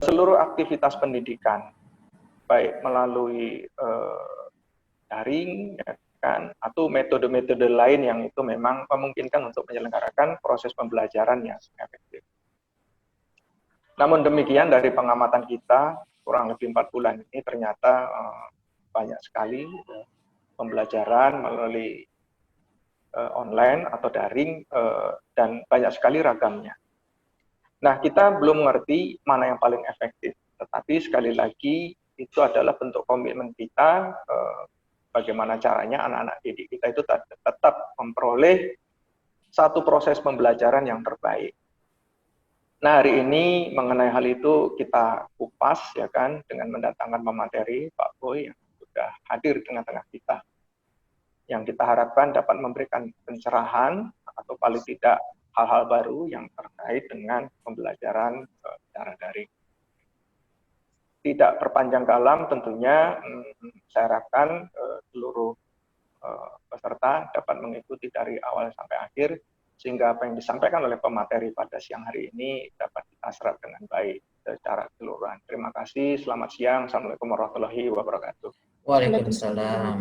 seluruh aktivitas pendidikan, baik melalui daring, ya kan, atau metode-metode lain yang itu memang memungkinkan untuk menyelenggarakan proses pembelajaran yang efektif. Namun demikian, dari pengamatan kita, kurang lebih 4 bulan ini ternyata banyak sekali pembelajaran melalui online atau daring, dan banyak sekali ragamnya. Nah, kita belum mengerti mana yang paling efektif, tetapi sekali lagi itu adalah bentuk komitmen kita, bagaimana caranya anak-anak didik kita itu tetap memperoleh satu proses pembelajaran yang terbaik. Nah, hari ini mengenai hal itu kita kupas, ya kan, dengan mendatangkan pemateri Pak Boy yang sudah hadir di tengah-tengah kita, yang kita harapkan dapat memberikan pencerahan atau paling tidak hal-hal baru yang terkait dengan pembelajaran secara daring. Tidak berpanjang kalam, tentunya saya harapkan seluruh peserta dapat mengikuti dari awal sampai akhir, sehingga apa yang disampaikan oleh pemateri pada siang hari ini dapat kita serap dengan baik secara keseluruhan. Terima kasih, selamat siang, Assalamualaikum warahmatullahi wabarakatuh. Waalaikumsalam.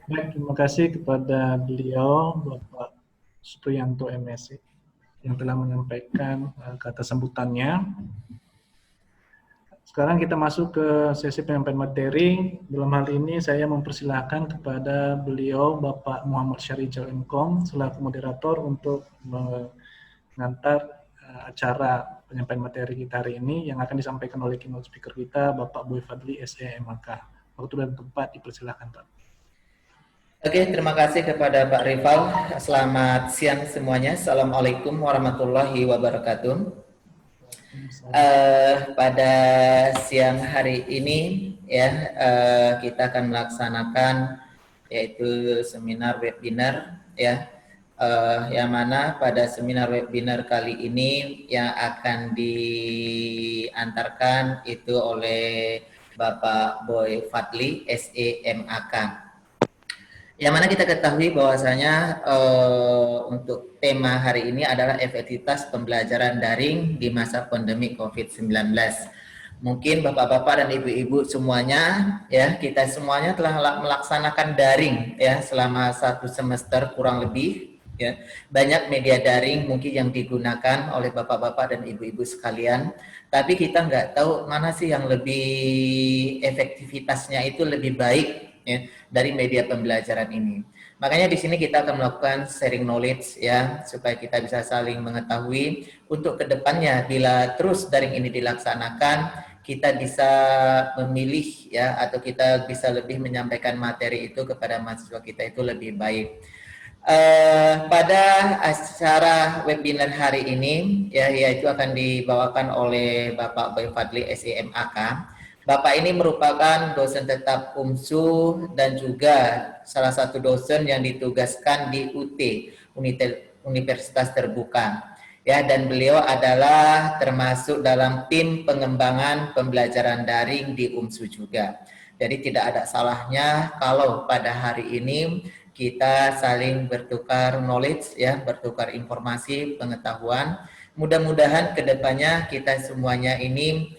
Baik, terima kasih kepada beliau, Bapak Supriyanto MSc, yang telah menyampaikan kata sambutannya. Sekarang kita masuk ke sesi penyampaian materi. Dalam hal ini saya mempersilahkan kepada beliau Bapak Muhammad Syahrijal Mkong selaku moderator untuk mengantar acara penyampaian materi kita hari ini yang akan disampaikan oleh keynote speaker kita Bapak Boy Fadli SE MAK. Waktu dan tempat dipersilahkan, Pak. Oke, terima kasih kepada Pak Rival. Selamat siang semuanya. Assalamualaikum warahmatullahi wabarakatuh. Pada siang hari ini ya kita akan melaksanakan yaitu seminar webinar ya, yang mana pada seminar webinar kali ini yang akan diantarkan itu oleh Bapak Boy Fadli SE MAK. Yang mana kita ketahui bahwasanya untuk tema hari ini adalah efektivitas pembelajaran daring di masa pandemi COVID-19. Mungkin bapak-bapak dan ibu-ibu semuanya ya, kita semuanya telah melaksanakan daring ya selama 1 semester kurang lebih ya. Banyak media daring mungkin yang digunakan oleh bapak-bapak dan ibu-ibu sekalian, tapi kita nggak tahu mana sih yang lebih efektivitasnya itu lebih baik ya, dari media pembelajaran ini. Makanya di sini kita akan melakukan sharing knowledge ya, supaya kita bisa saling mengetahui untuk kedepannya bila terus daring ini dilaksanakan, kita bisa memilih ya, atau kita bisa lebih menyampaikan materi itu kepada mahasiswa kita itu lebih baik. Pada acara webinar hari ini ya, yaitu akan dibawakan oleh Bapak Boy Fadli SEMAK. Bapak ini merupakan dosen tetap UMSU dan juga salah satu dosen yang ditugaskan di UT, Universitas Terbuka. Ya, dan beliau adalah termasuk dalam tim pengembangan pembelajaran daring di UMSU juga. Jadi tidak ada salahnya kalau pada hari ini kita saling bertukar knowledge ya, bertukar informasi, pengetahuan. Mudah-mudahan kedepannya kita semuanya ini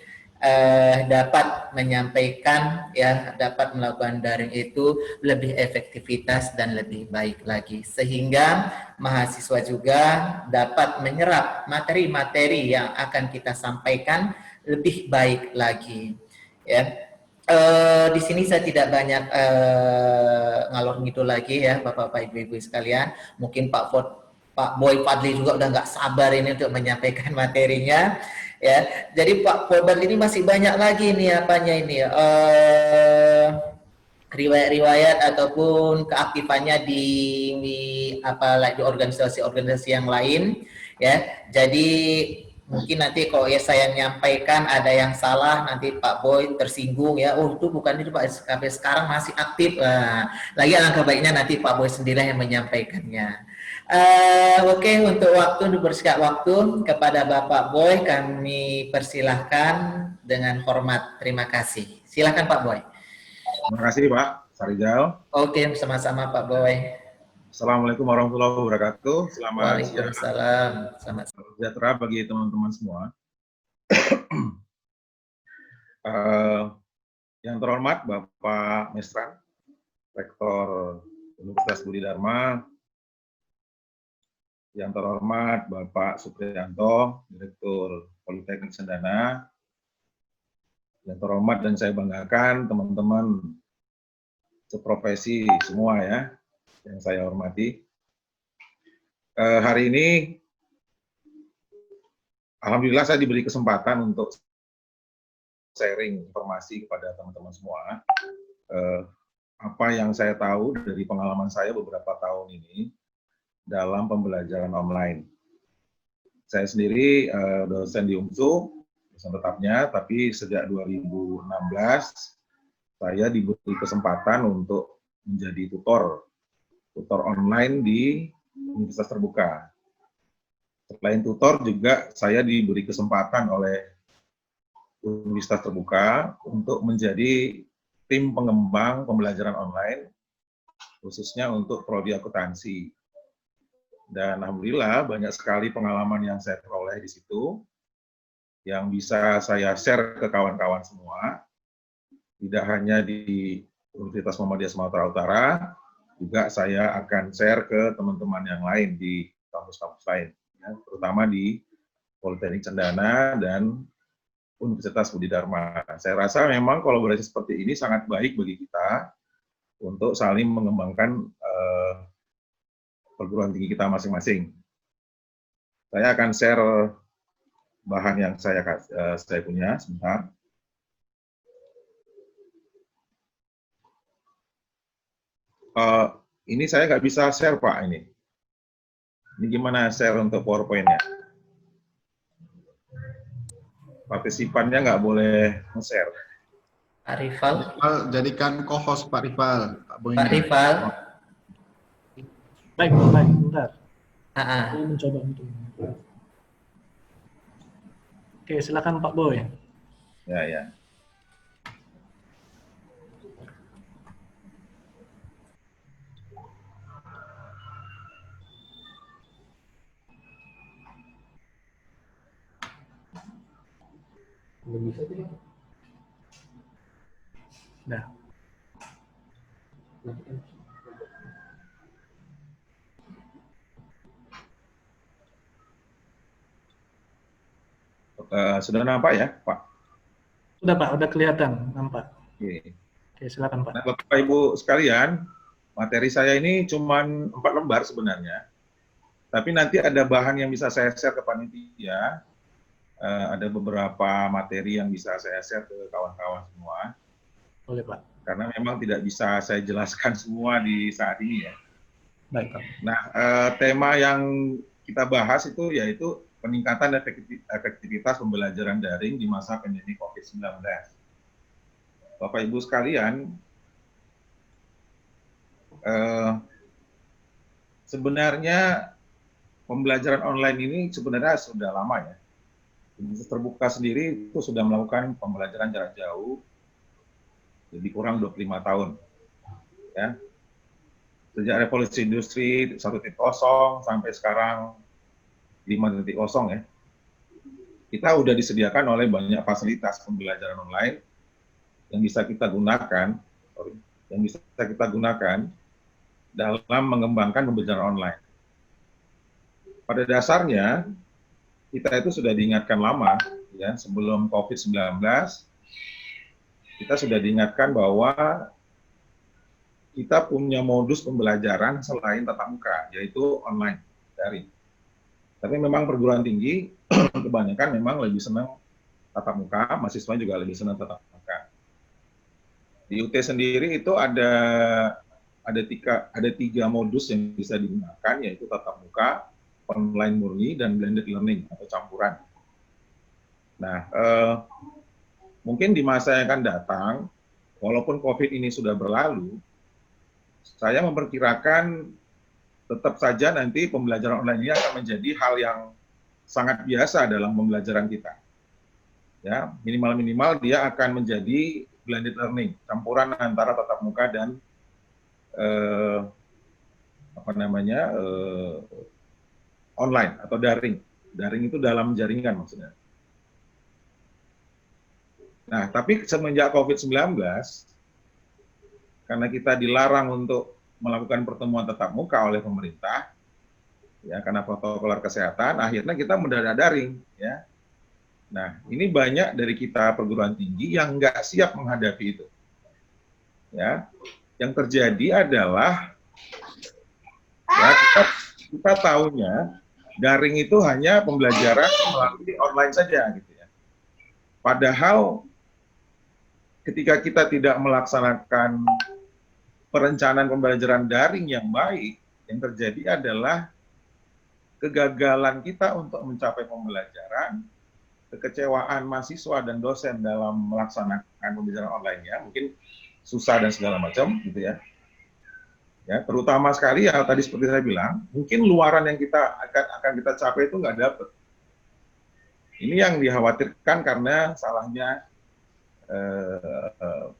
dapat menyampaikan ya, dapat melakukan daring itu lebih efektivitas dan lebih baik lagi, sehingga mahasiswa juga dapat menyerap materi-materi yang akan kita sampaikan lebih baik lagi ya. Di sini saya tidak banyak ngalor ngidul lagi ya, bapak-bapak ibu-ibu sekalian. Mungkin Pak Boy Fadli juga udah nggak sabar ini untuk menyampaikan materinya ya. Jadi Pak Fadli ini masih banyak lagi nih apanya ini riwayat-riwayat ataupun keaktifannya di organisasi-organisasi yang lain ya. Jadi mungkin nanti kalau ya saya menyampaikan ada yang salah, nanti Pak Boy tersinggung ya, oh itu bukan itu Pak, sampai sekarang masih aktif. Lagi alangkah baiknya nanti Pak Boy sendiri yang menyampaikannya. Oke, untuk waktu, bersikap waktu kepada Bapak Boy kami persilahkan dengan hormat. Terima kasih. Silakan Pak Boy. Terima kasih Pak Syahrijal. Oke, sama-sama Pak Boy. Assalamualaikum warahmatullahi wabarakatuh. Selamat siang. Waalaikumsalam. Selamat Sejahtera bagi teman-teman semua. Yang terhormat Bapak Mesran, Rektor Universitas Budi Dharma. Yang terhormat Bapak Supriyanto, Direktur Politeknik Cendana. Yang terhormat dan saya banggakan teman-teman seprofesi semua ya, yang saya hormati. Hari ini, alhamdulillah saya diberi kesempatan untuk sharing informasi kepada teman-teman semua. Apa yang saya tahu dari pengalaman saya beberapa tahun ini dalam pembelajaran online. Saya sendiri dosen di UMSU, dosen tetapnya, tapi sejak 2016 saya diberi kesempatan untuk menjadi tutor online di Universitas Terbuka. Selain tutor juga saya diberi kesempatan oleh Universitas Terbuka untuk menjadi tim pengembang pembelajaran online, khususnya untuk prodi akuntansi. Dan alhamdulillah banyak sekali pengalaman yang saya peroleh di situ, yang bisa saya share ke kawan-kawan semua, tidak hanya di Universitas Muhammadiyah Sumatera Utara, juga saya akan share ke teman-teman yang lain di kampus-kampus lain, ya, terutama di Politeknik Cendana dan Universitas Budi Dharma. Saya rasa memang kolaborasi seperti ini sangat baik bagi kita untuk saling mengembangkan perguruan tinggi kita masing-masing. Saya akan share bahan yang saya punya sebentar. Ini saya nggak bisa share, Pak, ini. Ini gimana share untuk PowerPoint-nya? Partisipannya nggak boleh nge-share. Pak Rifal. Jadikan co-host Pak Rifal. Pak Rifal. Baik, bentar. Saya mencoba untuk. Oke, silakan Pak Boy. Ya. Nah. Sudah nampak ya, Pak? Sudah, Pak, udah kelihatan, nampak. Oke, silakan, Pak. Nah, Bapak Ibu sekalian, materi saya ini cuma 4 lembar sebenarnya. Tapi nanti ada bahan yang bisa saya share ke panitia. Ada beberapa materi yang bisa saya share ke kawan-kawan semua. Boleh, Pak. Karena memang tidak bisa saya jelaskan semua di saat ini ya. Baik, Pak. Nah, tema yang kita bahas itu yaitu peningkatan efektivitas pembelajaran daring di masa pandemi COVID-19. Bapak Ibu sekalian, sebenarnya pembelajaran online ini sebenarnya sudah lama ya. Universitas Terbuka sendiri itu sudah melakukan pembelajaran jarak jauh lebih kurang 25 tahun. Ya. Sejak revolusi industri 1.0 sampai sekarang 5.0 ya. Kita sudah disediakan oleh banyak fasilitas pembelajaran online yang bisa kita gunakan dalam mengembangkan pembelajaran online. Pada dasarnya kita itu sudah diingatkan lama ya, sebelum COVID-19 kita sudah diingatkan bahwa kita punya modus pembelajaran selain tatap muka, yaitu online, daring. Tapi memang perguruan tinggi kebanyakan memang lebih senang tatap muka, mahasiswa juga lebih senang tatap muka. Di UT sendiri itu ada tiga modus yang bisa digunakan, yaitu tatap muka, online murni, dan blended learning atau campuran. Nah, mungkin di masa yang akan datang, walaupun COVID ini sudah berlalu, saya memperkirakan tetap saja nanti pembelajaran online ini akan menjadi hal yang sangat biasa dalam pembelajaran kita. Ya, minimal-minimal dia akan menjadi blended learning, campuran antara tatap muka dan online atau daring. Daring itu dalam jaringan maksudnya. Nah, tapi semenjak COVID-19, karena kita dilarang untuk melakukan pertemuan tatap muka oleh pemerintah, ya karena protokol kesehatan, akhirnya kita mendadak daring, ya. Nah, ini banyak dari kita perguruan tinggi yang nggak siap menghadapi itu. Ya, yang terjadi adalah ya kita tahunya daring itu hanya pembelajaran melalui online saja gitu ya. Padahal ketika kita tidak melaksanakan perencanaan pembelajaran daring yang baik, yang terjadi adalah kegagalan kita untuk mencapai pembelajaran, kekecewaan mahasiswa dan dosen dalam melaksanakan pembelajaran online-nya, mungkin susah dan segala macam gitu ya. Ya, terutama sekali ya tadi seperti saya bilang, mungkin luaran yang kita akan kita capai itu nggak dapet. Ini yang dikhawatirkan karena salahnya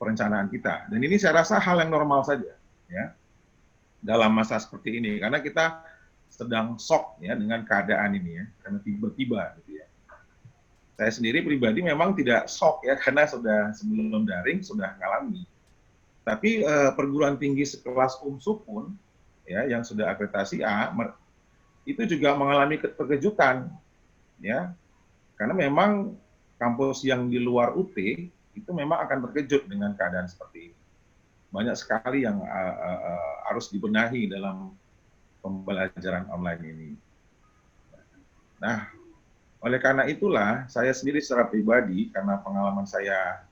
perencanaan kita. Dan ini saya rasa hal yang normal saja, ya, dalam masa seperti ini, karena kita sedang shock ya dengan keadaan ini ya, karena tiba-tiba gitu ya. Saya sendiri pribadi memang tidak shock ya, karena sudah sebelum daring sudah ngalami. Tapi perguruan tinggi sekelas UNSU pun, ya, yang sudah akreditasi A, itu juga mengalami keterkejutan, ya, karena memang kampus yang di luar UT itu memang akan terkejut dengan keadaan seperti ini. Banyak sekali yang harus dibenahi dalam pembelajaran online ini. Nah, oleh karena itulah saya sendiri secara pribadi, karena pengalaman saya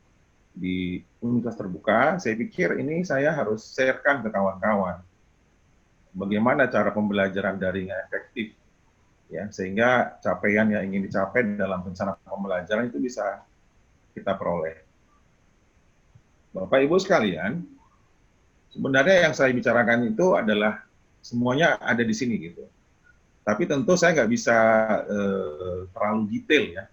di universitas terbuka, saya pikir ini saya harus sharekan ke kawan-kawan bagaimana cara pembelajaran daring yang efektif, ya, sehingga capaian yang ingin dicapai dalam rencana pembelajaran itu bisa kita peroleh. Bapak Ibu sekalian, sebenarnya yang saya bicarakan itu adalah semuanya ada di sini gitu. Tapi tentu saya nggak bisa terlalu detail ya.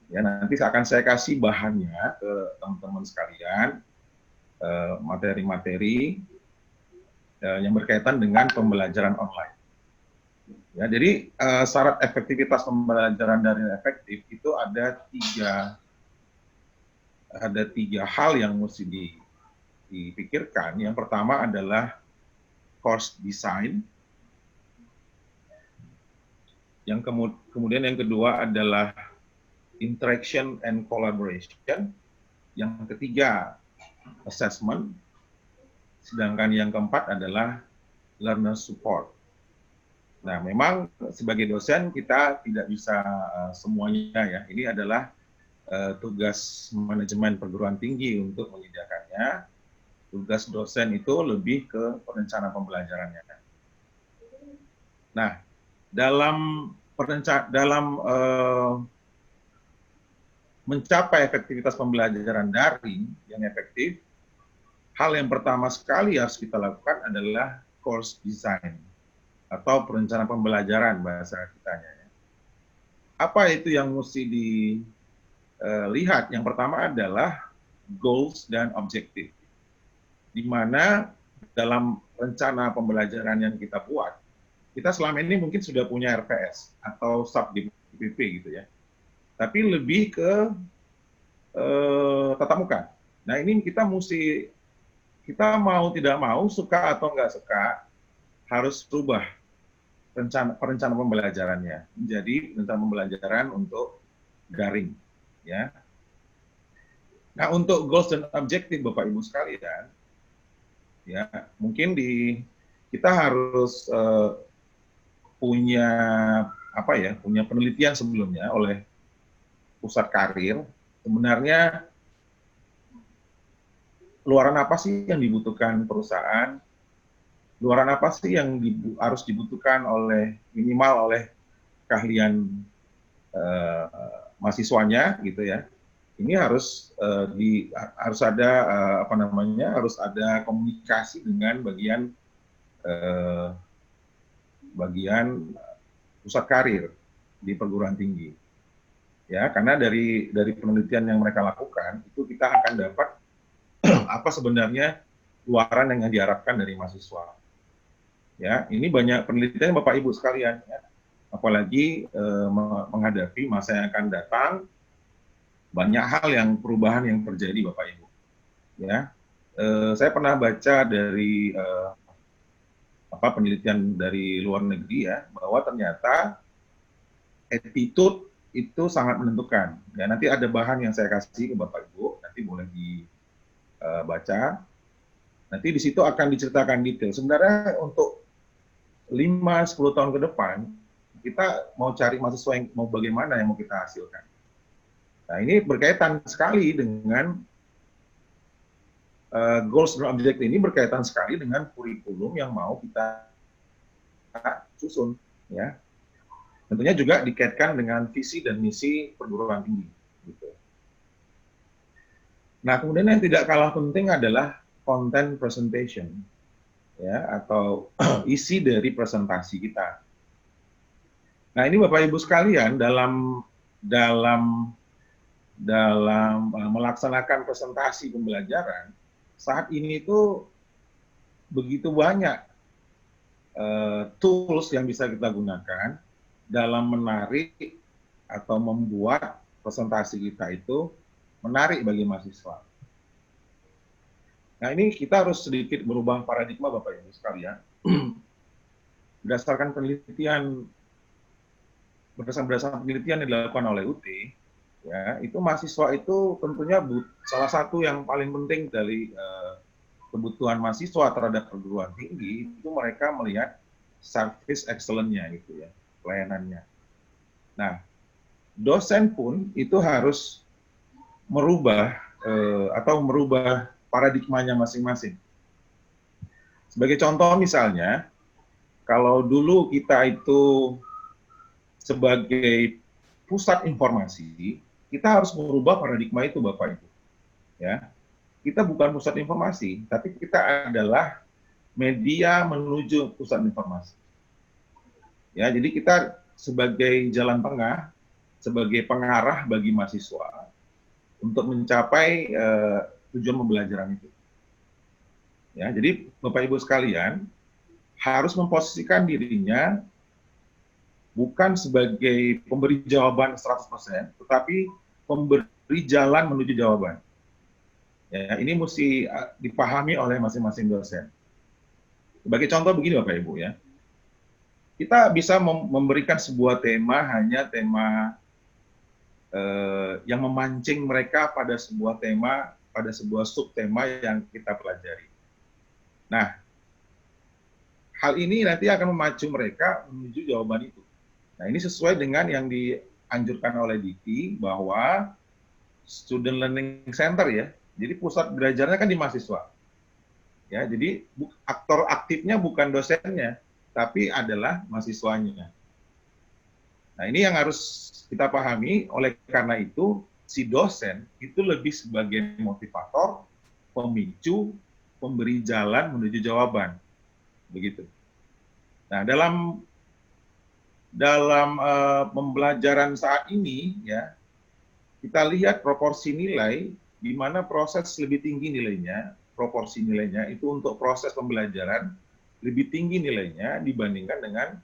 Ya, nanti akan saya kasih bahannya ke teman-teman sekalian, materi-materi yang berkaitan dengan pembelajaran online. Ya, jadi syarat efektivitas pembelajaran daring efektif itu ada tiga hal yang mesti dipikirkan. Yang pertama adalah course design. Yang kemudian yang kedua adalah interaction and collaboration. Yang ketiga, assessment. Sedangkan yang keempat adalah learner support. Nah, memang sebagai dosen kita tidak bisa semuanya ya. Ini adalah tugas manajemen perguruan tinggi untuk menyediakannya. Tugas dosen itu lebih ke perencanaan pembelajarannya. Nah, dalam mencapai efektivitas pembelajaran daring yang efektif, hal yang pertama sekali harus kita lakukan adalah course design atau perencanaan pembelajaran bahasa kitanya. Apa itu yang mesti dilihat? Yang pertama adalah goals dan objektif. Di mana dalam rencana pembelajaran yang kita buat, kita selama ini mungkin sudah punya RPS atau sub DPP gitu ya. Tapi lebih ke tatap muka. Nah, ini kita mau tidak mau, suka atau nggak suka, harus berubah perencanaan pembelajarannya menjadi rencana pembelajaran untuk daring, ya. Nah, untuk goals dan objektif Bapak Ibu sekalian, ya, mungkin kita harus punya penelitian sebelumnya oleh pusat karir, sebenarnya luaran apa sih yang dibutuhkan perusahaan, luaran apa sih yang harus dibutuhkan minimal oleh keahlian mahasiswanya gitu ya. Ini harus ada harus ada komunikasi dengan bagian pusat karir di perguruan tinggi. Ya, karena dari penelitian yang mereka lakukan itu kita akan dapat apa sebenarnya luaran yang diharapkan dari mahasiswa. Ya, ini banyak penelitian Bapak Ibu sekalian, ya. Apalagi menghadapi masa yang akan datang, banyak hal yang perubahan yang terjadi Bapak Ibu. Ya, saya pernah baca dari penelitian dari luar negeri ya, bahwa ternyata attitude itu sangat menentukan. Ya, nanti ada bahan yang saya kasih ke Bapak Ibu, nanti boleh dibaca. Nanti di situ akan diceritakan detail. Sebenarnya untuk 5-10 tahun ke depan, kita mau cari mahasiswa yang mau bagaimana yang mau kita hasilkan. Nah, ini berkaitan sekali dengan goals dan objective ini berkaitan sekali dengan kurikulum yang mau kita susun, ya. Tentunya juga dikaitkan dengan visi dan misi perguruan tinggi. Gitu. Nah, kemudian yang tidak kalah penting adalah content presentation, ya, atau isi dari presentasi kita. Nah, ini Bapak Ibu sekalian dalam melaksanakan presentasi pembelajaran saat ini itu begitu banyak tools yang bisa kita gunakan dalam menarik atau membuat presentasi kita itu menarik bagi mahasiswa. Nah, ini kita harus sedikit berubah paradigma Bapak Ibu sekalian. Berdasarkan penelitian yang dilakukan oleh UT, ya, itu mahasiswa itu tentunya salah satu yang paling penting dari kebutuhan mahasiswa terhadap perguruan tinggi itu mereka melihat service excellence-nya gitu ya, pelayanannya. Nah, dosen pun itu harus merubah paradigmanya masing-masing. Sebagai contoh misalnya, kalau dulu kita itu sebagai pusat informasi, kita harus merubah paradigma itu Bapak Ibu. Ya. Kita bukan pusat informasi, tapi kita adalah media menuju pusat informasi. Ya, jadi kita sebagai jalan tengah, sebagai pengarah bagi mahasiswa untuk mencapai tujuan pembelajaran itu. Ya, jadi Bapak Ibu sekalian harus memposisikan dirinya bukan sebagai pemberi jawaban 100%, tetapi pemberi jalan menuju jawaban. Ya, ini mesti dipahami oleh masing-masing dosen. Sebagai contoh begini Bapak Ibu ya, kita bisa memberikan sebuah tema, hanya tema yang memancing mereka pada sebuah tema, pada sebuah subtema yang kita pelajari. Nah, hal ini nanti akan memacu mereka menuju jawaban itu. Nah, ini sesuai dengan yang dianjurkan oleh Diki bahwa student learning center ya. Jadi pusat belajarnya kan di mahasiswa. Ya, jadi aktor aktifnya bukan dosennya, tapi adalah mahasiswanya. Nah, ini yang harus kita pahami. Oleh karena itu, si dosen itu lebih sebagai motivator, pemicu, pemberi jalan menuju jawaban. Begitu. Nah, dalam pembelajaran saat ini ya, kita lihat proporsi nilai di mana proses lebih tinggi nilainya, proporsi nilainya itu untuk proses pembelajaran lebih tinggi nilainya dibandingkan dengan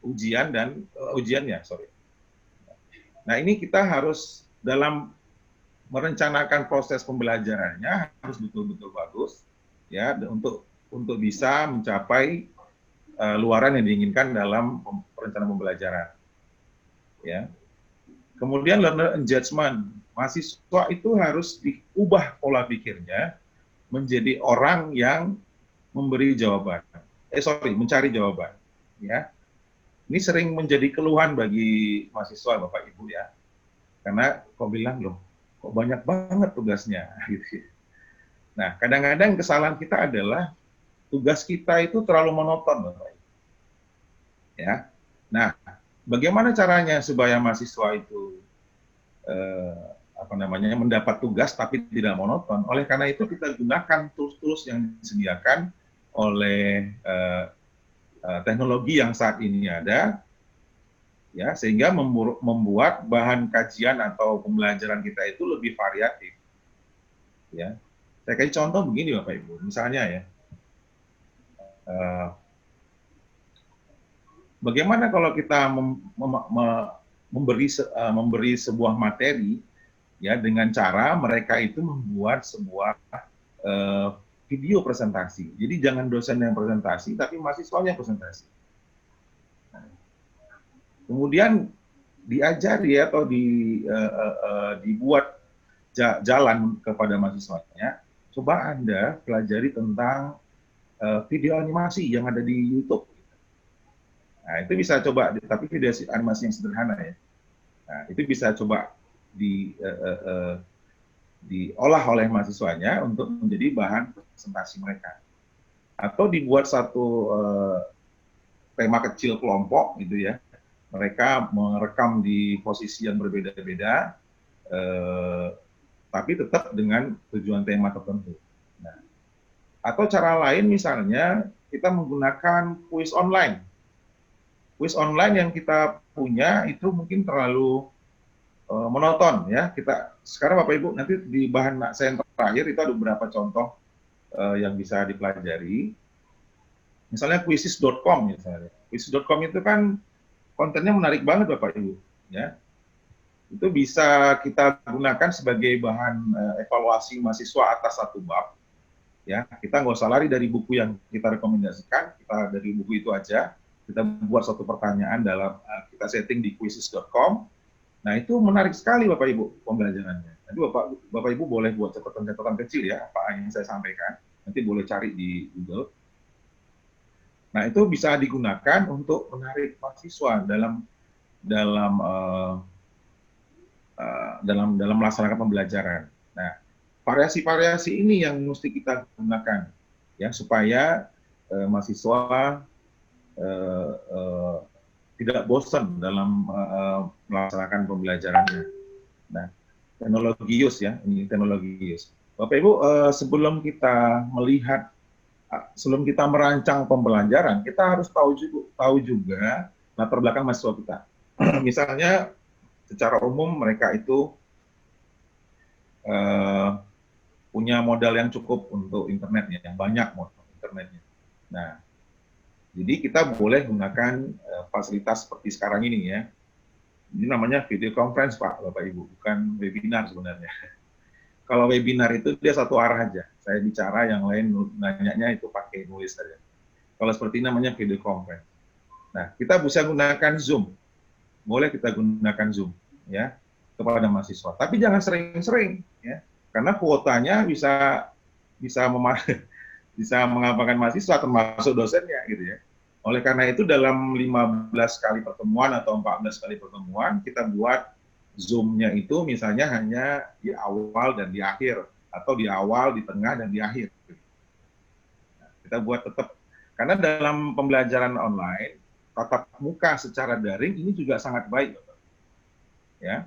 ujiannya. Nah, ini kita harus dalam merencanakan proses pembelajarannya harus betul-betul bagus ya, untuk bisa mencapai luaran yang diinginkan dalam perencanaan pembelajaran. Ya. Kemudian learner engagement, mahasiswa itu harus diubah pola pikirnya menjadi orang yang mencari jawaban. Ya, ini sering menjadi keluhan bagi mahasiswa Bapak Ibu ya, karena kok bilang loh, kok banyak banget tugasnya. Gitu. Nah, kadang-kadang kesalahan kita adalah tugas kita itu terlalu monoton Bapak Ibu. Ya, nah, bagaimana caranya supaya mahasiswa itu mendapat tugas tapi tidak monoton? Oleh karena itu kita gunakan tools-tools yang disediakan oleh teknologi yang saat ini ada, ya, sehingga membuat bahan kajian atau pembelajaran kita itu lebih variatif. Ya, saya kasih contoh begini Bapak Ibu, misalnya ya, bagaimana kalau kita memberi sebuah materi ya dengan cara mereka itu membuat sebuah video presentasi. Jadi jangan dosen yang presentasi, tapi mahasiswanya presentasi. Kemudian diajari atau dibuat jalan kepada mahasiswanya. Coba Anda pelajari tentang video animasi yang ada di YouTube. Nah, itu bisa coba, tapi video animasi yang sederhana ya. Nah, itu bisa coba diolah oleh mahasiswanya untuk menjadi bahan presentasi mereka. Atau dibuat satu tema kecil kelompok gitu ya. Mereka merekam di posisi yang berbeda-beda, tapi tetap dengan tujuan tema tertentu. Nah, atau cara lain misalnya kita menggunakan kuis online. Kuis online yang kita punya itu mungkin terlalu monoton ya. Kita sekarang Bapak Ibu nanti di bahan saya yang terakhir itu ada beberapa contoh yang bisa dipelajari. Misalnya quizzes.com misalnya. Quizzes.com itu kan kontennya menarik banget Bapak Ibu ya. Itu bisa kita gunakan sebagai bahan evaluasi mahasiswa atas satu bab. Ya, kita nggak usah lari dari buku yang kita rekomendasikan, kita dari buku itu aja, kita buat satu pertanyaan dalam kita setting di quizzes.com. Nah, itu menarik sekali Bapak Ibu pembelajarannya. Nanti Bapak Ibu boleh buat catatan-catatan kecil ya, apa yang saya sampaikan. Nanti boleh cari di Google. Nah, itu bisa digunakan untuk menarik mahasiswa dalam melaksanakan pembelajaran. Nah, variasi-variasi ini yang mesti kita gunakan ya supaya mahasiswa tidak bosan dalam melaksanakan pembelajarannya. Nah, teknologi use ya, ini teknologi use. Bapak Ibu, sebelum kita merancang pembelajaran, kita harus tahu juga latar belakang mahasiswa kita. Misalnya, secara umum mereka itu punya modal yang cukup untuk internetnya, yang banyak modal internetnya. Nah, jadi kita boleh gunakan fasilitas seperti sekarang ini ya. Ini namanya video conference Pak, Bapak Ibu, bukan webinar sebenarnya. Kalau webinar itu dia satu arah aja. Saya bicara, yang lain nanyanya itu pakai nulis saja. Kalau seperti ini namanya video conference. Nah, kita bisa gunakan Zoom. Boleh kita gunakan Zoom ya kepada mahasiswa. Tapi jangan sering-sering ya. Karena kuotanya bisa mengapakan mahasiswa termasuk dosennya gitu ya. Oleh karena itu dalam 15 kali pertemuan atau 14 kali pertemuan kita buat Zoom-nya itu misalnya hanya di awal dan di akhir atau di awal, di tengah dan di akhir. Nah, kita buat tetap karena dalam pembelajaran online tatap muka secara daring ini juga sangat baik, ya.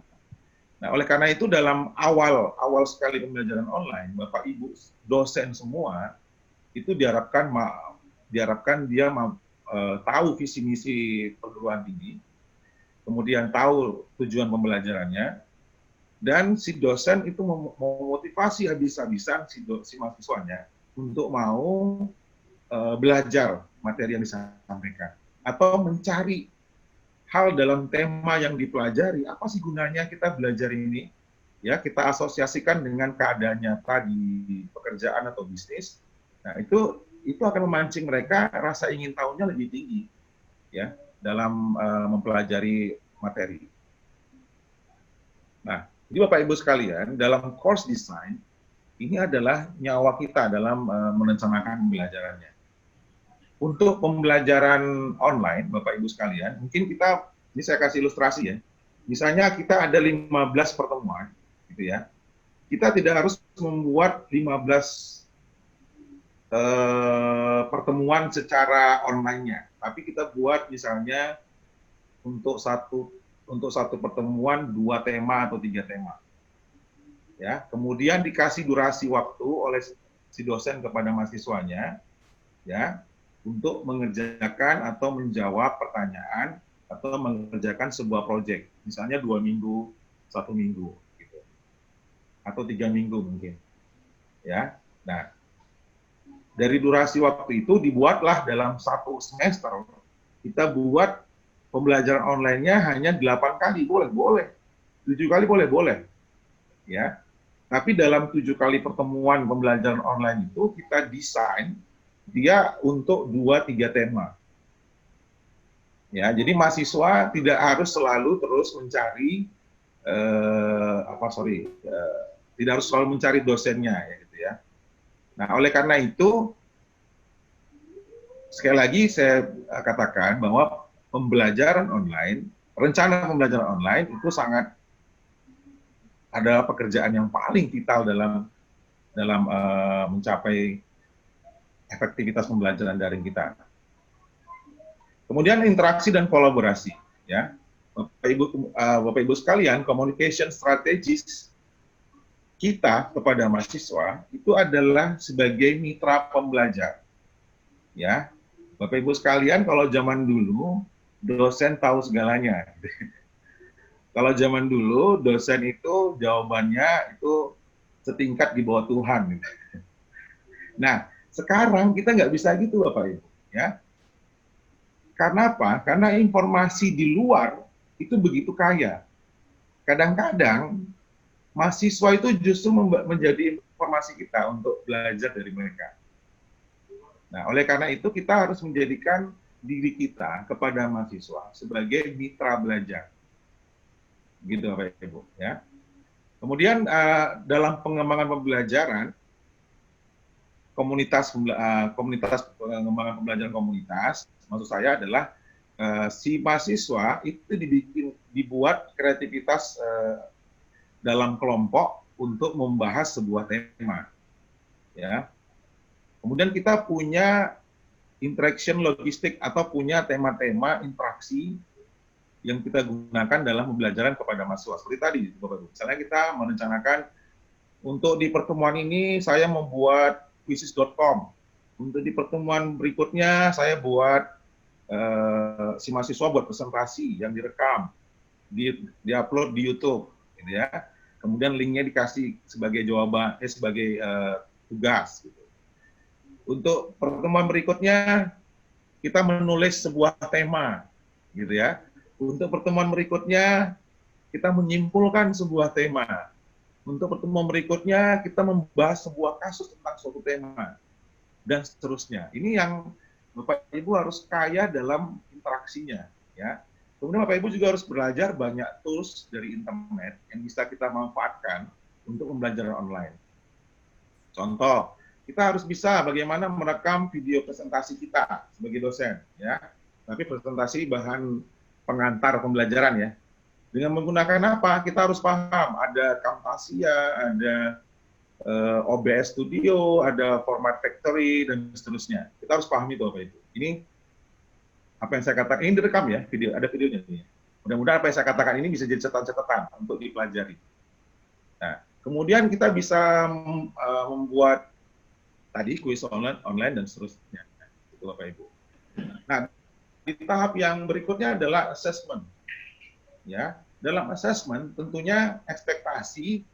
Nah, oleh karena itu dalam awal sekali pembelajaran online, Bapak Ibu dosen semua itu diharapkan dia tahu visi misi perguruan tinggi, kemudian tahu tujuan pembelajarannya, dan si dosen itu memotivasi habis-habisan si mahasiswanya untuk mau belajar materi yang disampaikan atau mencari hal dalam tema yang dipelajari, apa sih gunanya kita belajar ini? Ya, kita asosiasikan dengan keadaan nyata di pekerjaan atau bisnis. Nah, itu akan memancing mereka rasa ingin tahunya lebih tinggi, ya, dalam mempelajari materi. Nah, jadi Bapak Ibu sekalian, dalam course design ini adalah nyawa kita dalam merencanakan pembelajarannya. Untuk pembelajaran online, Bapak Ibu sekalian, mungkin ini saya kasih ilustrasi ya. Misalnya kita ada 15 pertemuan, gitu ya. Kita tidak harus membuat 15 pertemuan secara online-nya, tapi kita buat misalnya untuk satu pertemuan 2 tema atau 3 tema. Ya, kemudian dikasih durasi waktu oleh si dosen kepada mahasiswanya, ya, untuk mengerjakan atau menjawab pertanyaan atau mengerjakan sebuah proyek, misalnya 2 minggu, 1 minggu, gitu, atau 3 minggu mungkin, ya. Nah, dari durasi waktu itu dibuatlah dalam 1 semester kita buat pembelajaran online-nya hanya 8 kali, boleh. 7 kali boleh. Ya. Tapi dalam 7 kali pertemuan pembelajaran online itu kita desain dia untuk 2-3 tema. Ya, jadi mahasiswa tidak harus selalu terus mencari tidak harus selalu mencari dosennya ya gitu ya. Nah, oleh karena itu sekali lagi saya katakan bahwa pembelajaran online, rencana pembelajaran online itu sangat adalah pekerjaan yang paling vital dalam mencapai efektivitas pembelajaran daring kita. Kemudian interaksi dan kolaborasi, ya, Bapak Ibu sekalian, communication strategis kita kepada mahasiswa itu adalah sebagai mitra pembelajar, ya. Bapak Ibu sekalian, kalau zaman dulu dosen tahu segalanya. Kalau zaman dulu dosen itu jawabannya itu setingkat di bawah Tuhan. Nah, sekarang kita nggak bisa gitu, Bapak Ibu, ya. Karena apa? Karena informasi di luar itu begitu kaya. Kadang-kadang mahasiswa itu justru menjadi informasi kita untuk belajar dari mereka. Nah, oleh karena itu kita harus menjadikan diri kita kepada mahasiswa sebagai mitra belajar. Gitu, Bapak Ibu, ya. Kemudian dalam pengembangan pembelajaran, komunitas pengembangan pembelajaran komunitas, maksud saya adalah si mahasiswa itu dibuat kreativitas dalam kelompok untuk membahas sebuah tema, ya. Kemudian kita punya interaction logistik atau punya tema-tema interaksi yang kita gunakan dalam pembelajaran kepada mahasiswa. Seperti tadi, Bapak Ibu. Misalnya kita merencanakan untuk di pertemuan ini saya membuat quizzes.com. Untuk di pertemuan berikutnya saya buat si mahasiswa buat presentasi yang direkam, diupload di YouTube, gitu ya. Kemudian linknya dikasih sebagai jawaban, sebagai tugas. Gitu. Untuk pertemuan berikutnya kita menulis sebuah tema, gitu ya. Untuk pertemuan berikutnya kita menyimpulkan sebuah tema. Untuk pertemuan berikutnya kita membahas sebuah kasus tentang suatu tema dan seterusnya. Ini yang Bapak Ibu harus kaya dalam interaksinya, ya. Kemudian Bapak Ibu juga harus belajar banyak tools dari internet yang bisa kita manfaatkan untuk pembelajaran online. Contoh, kita harus bisa bagaimana merekam video presentasi kita sebagai dosen, ya. Tapi presentasi bahan pengantar pembelajaran, ya. Dengan menggunakan apa? Kita harus paham, ada Camtasia, ada OBS Studio, ada Format Factory, dan seterusnya. Kita harus pahami itu, Bapak Ibu. Ini apa yang saya katakan, ini direkam ya, ada videonya. Mudah-mudahan apa yang saya katakan ini bisa jadi catatan-catatan untuk dipelajari. Nah, kemudian kita bisa membuat tadi kuis online dan seterusnya. Itu Bapak Ibu. Nah, di tahap yang berikutnya adalah assessment. Ya, dalam assessment tentunya ekspektasi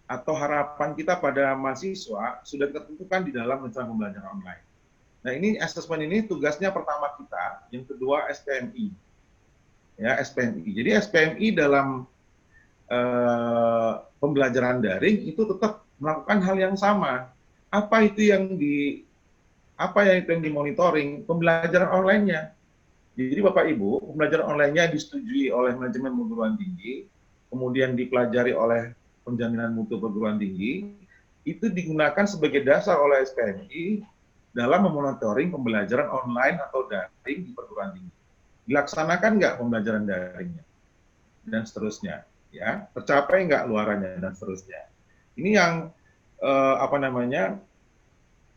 atau harapan kita pada mahasiswa sudah ditentukan di dalam rencana pembelajaran online. Nah, ini assessment ini tugasnya pertama kita, yang kedua SPMI. Ya, SPMI. Jadi SPMI dalam pembelajaran daring itu tetap melakukan hal yang sama. Apa itu yang dimonitoring? Pembelajaran online-nya. Jadi Bapak Ibu, pembelajaran online-nya disetujui oleh manajemen perguruan tinggi, kemudian dipelajari oleh penjaminan mutu perguruan tinggi, itu digunakan sebagai dasar oleh SPMI dalam memonitoring pembelajaran online atau daring di perguruan tinggi. Dilaksanakan nggak pembelajaran daringnya? Dan seterusnya. Ya, tercapai nggak luarannya? Dan seterusnya. Ini yang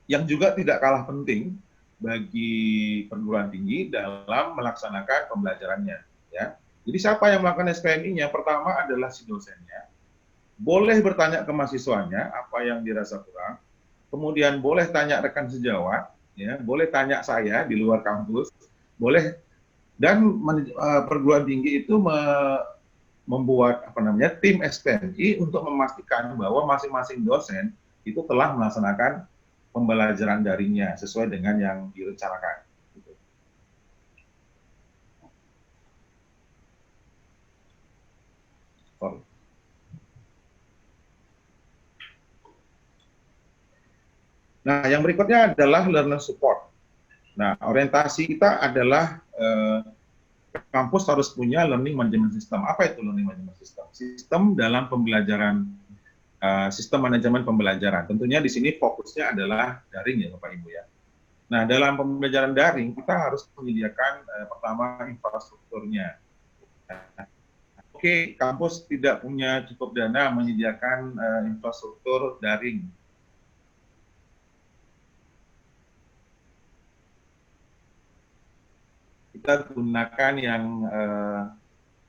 yang juga tidak kalah penting bagi perguruan tinggi dalam melaksanakan pembelajarannya. Ya. Jadi siapa yang melakukan SPMI-nya? Pertama adalah si dosennya. Boleh bertanya ke mahasiswanya apa yang dirasa kurang. Kemudian boleh tanya rekan sejawat, ya, boleh tanya saya di luar kampus, boleh. Dan perguruan tinggi itu membuat tim SPMI untuk memastikan bahwa masing-masing dosen itu telah melaksanakan pembelajaran daringnya sesuai dengan yang direncanakan. Sorry. Nah, yang berikutnya adalah learner support. Nah, orientasi kita adalah kampus harus punya learning management system. Apa itu learning management system? Sistem dalam pembelajaran, sistem manajemen pembelajaran. Tentunya di sini fokusnya adalah daring ya Bapak Ibu ya. Nah, dalam pembelajaran daring kita harus menyediakan pertama infrastrukturnya. Oke, kampus tidak punya cukup dana menyediakan infrastruktur daring. Kita gunakan yang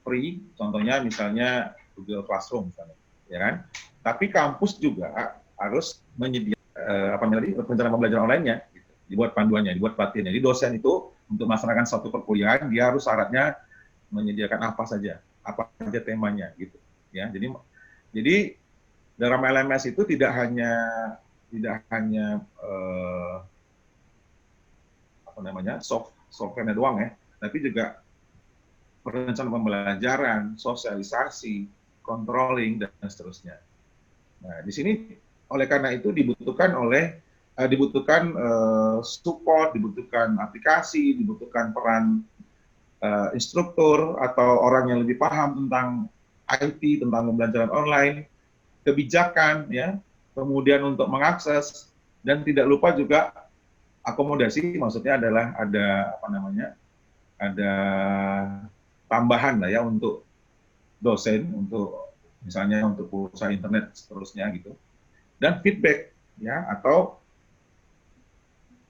free, contohnya misalnya Google Classroom, misalnya, ya kan? Tapi kampus juga harus menyediakan rencana pembelajaran online-nya, gitu. Dibuat panduannya, dibuat pelatihannya. Jadi dosen itu untuk melaksanakan suatu perkuliahan dia harus syaratnya menyediakan apa saja temanya, gitu. Ya, jadi dalam LMS itu tidak hanya software-nya doang ya, tapi juga perencanaan pembelajaran, sosialisasi, controlling dan seterusnya. Nah, di sini oleh karena itu dibutuhkan support, dibutuhkan aplikasi, dibutuhkan peran instruktur atau orang yang lebih paham tentang IT, tentang pembelajaran online, kebijakan ya, kemudian untuk mengakses, dan tidak lupa juga akomodasi, maksudnya adalah ada tambahan lah ya untuk dosen, untuk misalnya untuk pulsa internet seterusnya gitu, dan feedback ya atau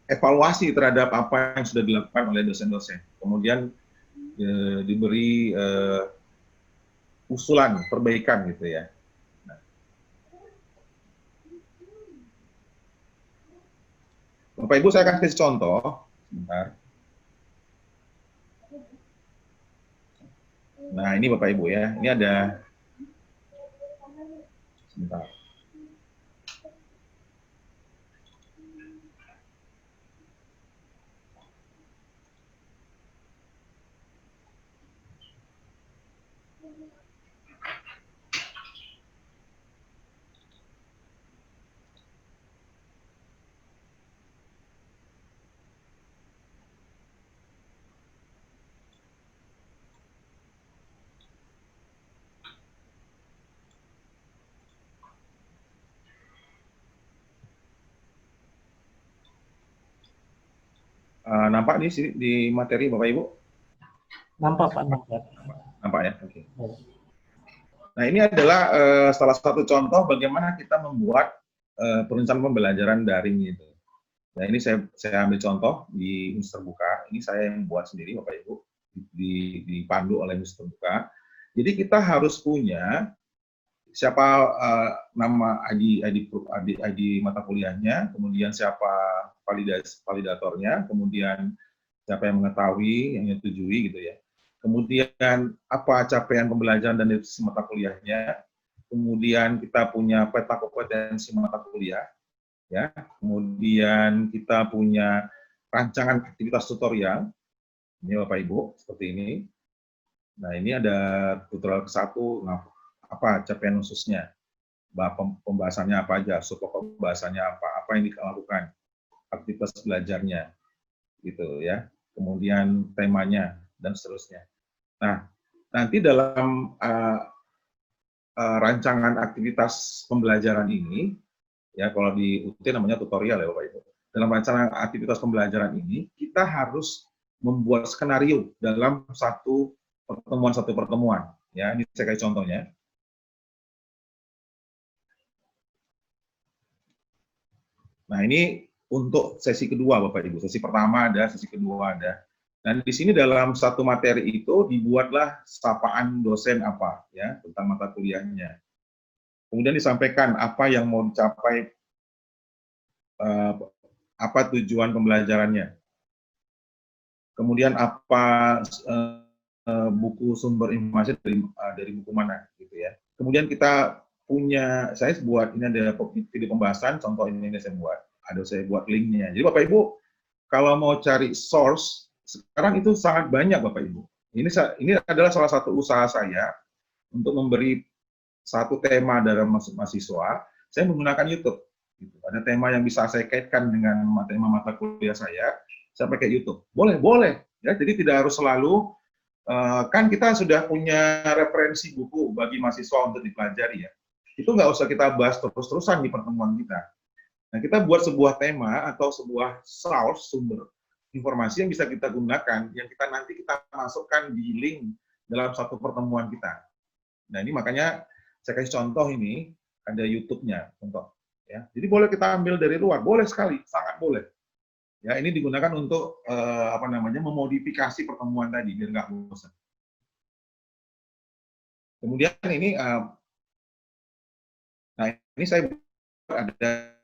evaluasi terhadap apa yang sudah dilakukan oleh dosen-dosen, kemudian diberi usulan perbaikan gitu ya. Bapak Ibu, saya akan kasih contoh sebentar. Nah, ini Bapak Ibu ya, ini ada sebentar. Nampak di materi Bapak Ibu? Nampak Pak, nampak. Nampak ya, oke. Nah, ini adalah salah satu contoh bagaimana kita membuat perencanaan pembelajaran daring itu. Nah, ini saya ambil contoh di Mister Buka. Ini saya yang buat sendiri Bapak Ibu, dipandu oleh Mister Buka. Jadi kita harus punya siapa nama ID mata kuliahnya, kemudian siapa validatornya, kemudian siapa yang mengetahui, yang menyetujui gitu ya. Kemudian apa capaian pembelajaran dan diskusi mata kuliahnya. Kemudian kita punya peta kompetensi mata kuliah, ya. Kemudian kita punya rancangan aktivitas tutorial. Ini Bapak Ibu seperti ini. Nah, ini ada tutorial ke-1, apa capaian khususnya, pembahasannya apa aja, support pembahasannya apa yang dilakukan, aktivitas belajarnya, gitu ya. Kemudian temanya dan seterusnya. Nah, nanti dalam rancangan aktivitas pembelajaran ini, ya kalau di UT namanya tutorial ya Bapak Ibu. Dalam rancangan aktivitas pembelajaran ini, kita harus membuat skenario dalam satu pertemuan. Ya, ini saya kasih contohnya. Nah, ini untuk sesi kedua Bapak Ibu. Sesi pertama ada, sesi kedua ada. Dan di sini dalam satu materi itu dibuatlah sapaan dosen apa ya tentang mata kuliahnya. Kemudian disampaikan apa yang mau dicapai, apa tujuan pembelajarannya. Kemudian apa buku sumber informasi dari buku mana gitu ya. Kemudian kita punya, saya buat ini ada video pembahasan, contoh ini saya buat linknya. Jadi Bapak Ibu kalau mau cari source sekarang itu sangat banyak Bapak Ibu. Ini adalah salah satu usaha saya untuk memberi satu tema dalam mahasiswa, saya menggunakan YouTube. Gitu. Ada tema yang bisa saya kaitkan dengan tema mata kuliah saya pakai YouTube. Boleh. Ya, jadi tidak harus selalu, kan kita sudah punya referensi buku bagi mahasiswa untuk dipelajari ya. Itu nggak usah kita bahas terus-terusan di pertemuan kita. Nah, kita buat sebuah tema atau sebuah source, sumber informasi yang bisa kita gunakan, yang nanti kita masukkan di link dalam satu pertemuan kita. Nah, ini makanya saya kasih contoh ini, ada YouTube-nya, contoh. Ya. Jadi boleh kita ambil dari luar, boleh sekali, sangat boleh. Ya, ini digunakan untuk memodifikasi pertemuan tadi biar nggak bosan. Kemudian ini, nah ini saya ada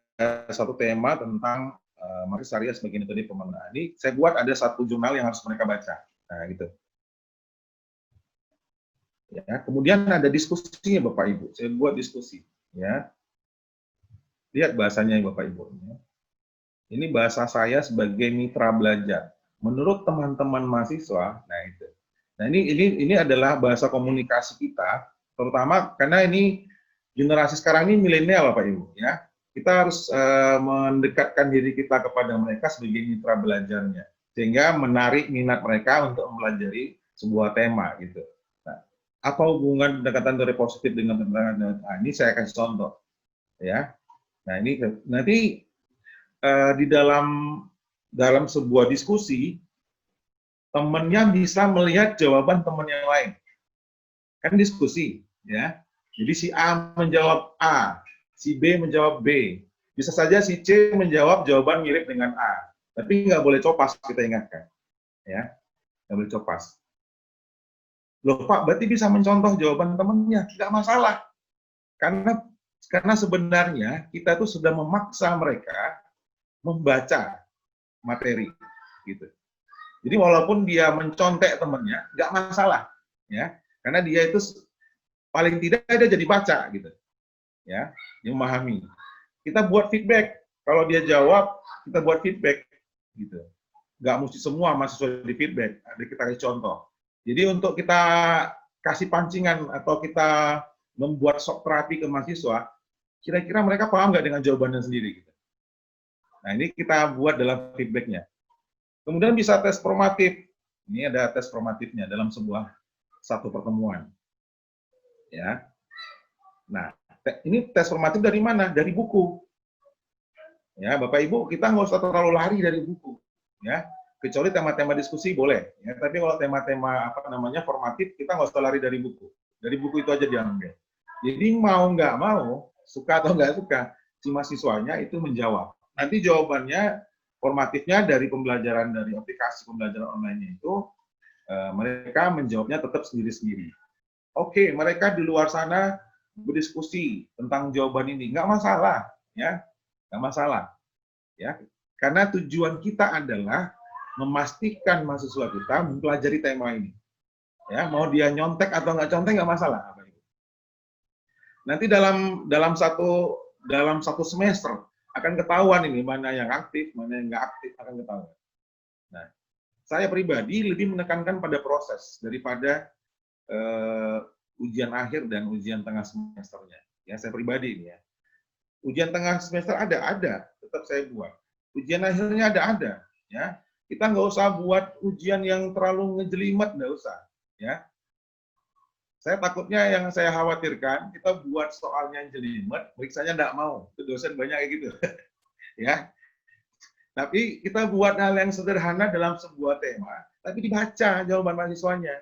satu tema tentang market syariah sebagai metode pembangunan. Ini saya buat ada satu jurnal yang harus mereka baca. Nah, gitu. Ya, kemudian ada diskusinya Bapak Ibu. Saya buat diskusi. Ya, lihat bahasanya Bapak Ibu. Ya. Ini bahasa saya sebagai mitra belajar. Menurut teman-teman mahasiswa, nah itu. Nah ini adalah bahasa komunikasi kita, terutama karena ini generasi sekarang ini milenial Bapak Ibu. Ya, kita harus mendekatkan diri kita kepada mereka sebagai mitra belajarnya, sehingga menarik minat mereka untuk mempelajari sebuah tema gitu. Nah, apa hubungan pendekatan teori positif dengan pendekatan? Nah, ini saya kasih contoh. Ya, nah ini nanti di dalam sebuah diskusi, temannya bisa melihat jawaban teman yang lain. Kan diskusi, ya. Jadi si A menjawab A, si B menjawab B. Bisa saja si C menjawab jawaban mirip dengan A. Tapi nggak boleh copas, kita ingatkan. Ya, nggak boleh copas. Loh Pak, berarti bisa mencontoh jawaban temannya. Nggak masalah. Karena sebenarnya kita tuh sudah memaksa mereka membaca materi gitu. Jadi walaupun dia mencontek temannya, nggak masalah, ya, karena dia itu paling tidak dia jadi baca gitu, ya, dia memahami. Kita buat feedback, kalau dia jawab kita buat feedback, gitu. Nggak mesti semua mahasiswa di feedback, ada kita kasih contoh. Jadi untuk kita kasih pancingan atau kita membuat shock terapi ke mahasiswa, kira-kira mereka paham nggak dengan jawabannya sendiri, gitu. Nah, ini kita buat dalam feedback-nya. Kemudian bisa tes formatif. Ini ada tes formatifnya dalam satu pertemuan. Ya. Nah, ini tes formatif dari mana? Dari buku. Ya, Bapak Ibu, kita nggak usah terlalu lari dari buku. Ya, kecuali tema-tema diskusi boleh. Ya, tapi kalau tema-tema formatif, kita nggak usah lari dari buku. Dari buku itu aja diambil. Jadi mau nggak mau, suka atau nggak suka, si mahasiswanya itu menjawab. Nanti jawabannya formatifnya dari pembelajaran dari aplikasi pembelajaran online itu mereka menjawabnya tetap sendiri-sendiri. Oke, mereka di luar sana berdiskusi tentang jawaban ini, nggak masalah, ya, nggak masalah, ya, karena tujuan kita adalah memastikan mahasiswa kita mempelajari tema ini, ya, mau dia nyontek atau nggak nyontek nggak masalah. Nanti dalam satu semester akan ketahuan ini mana yang aktif, mana yang nggak aktif, akan ketahuan. Nah, saya pribadi lebih menekankan pada proses daripada ujian akhir dan ujian tengah semesternya. Ya, saya pribadi ini ya. Ujian tengah semester ada, tetap saya buat. Ujian akhirnya ada, ya. Kita nggak usah buat ujian yang terlalu ngejelimet, nggak usah, ya. Saya takutnya yang saya khawatirkan, kita buat soalnya jelimet, periksanya nggak mau. Itu dosen banyak kayak gitu. Ya. Tapi kita buat hal yang sederhana dalam sebuah tema, tapi dibaca jawaban mahasiswanya.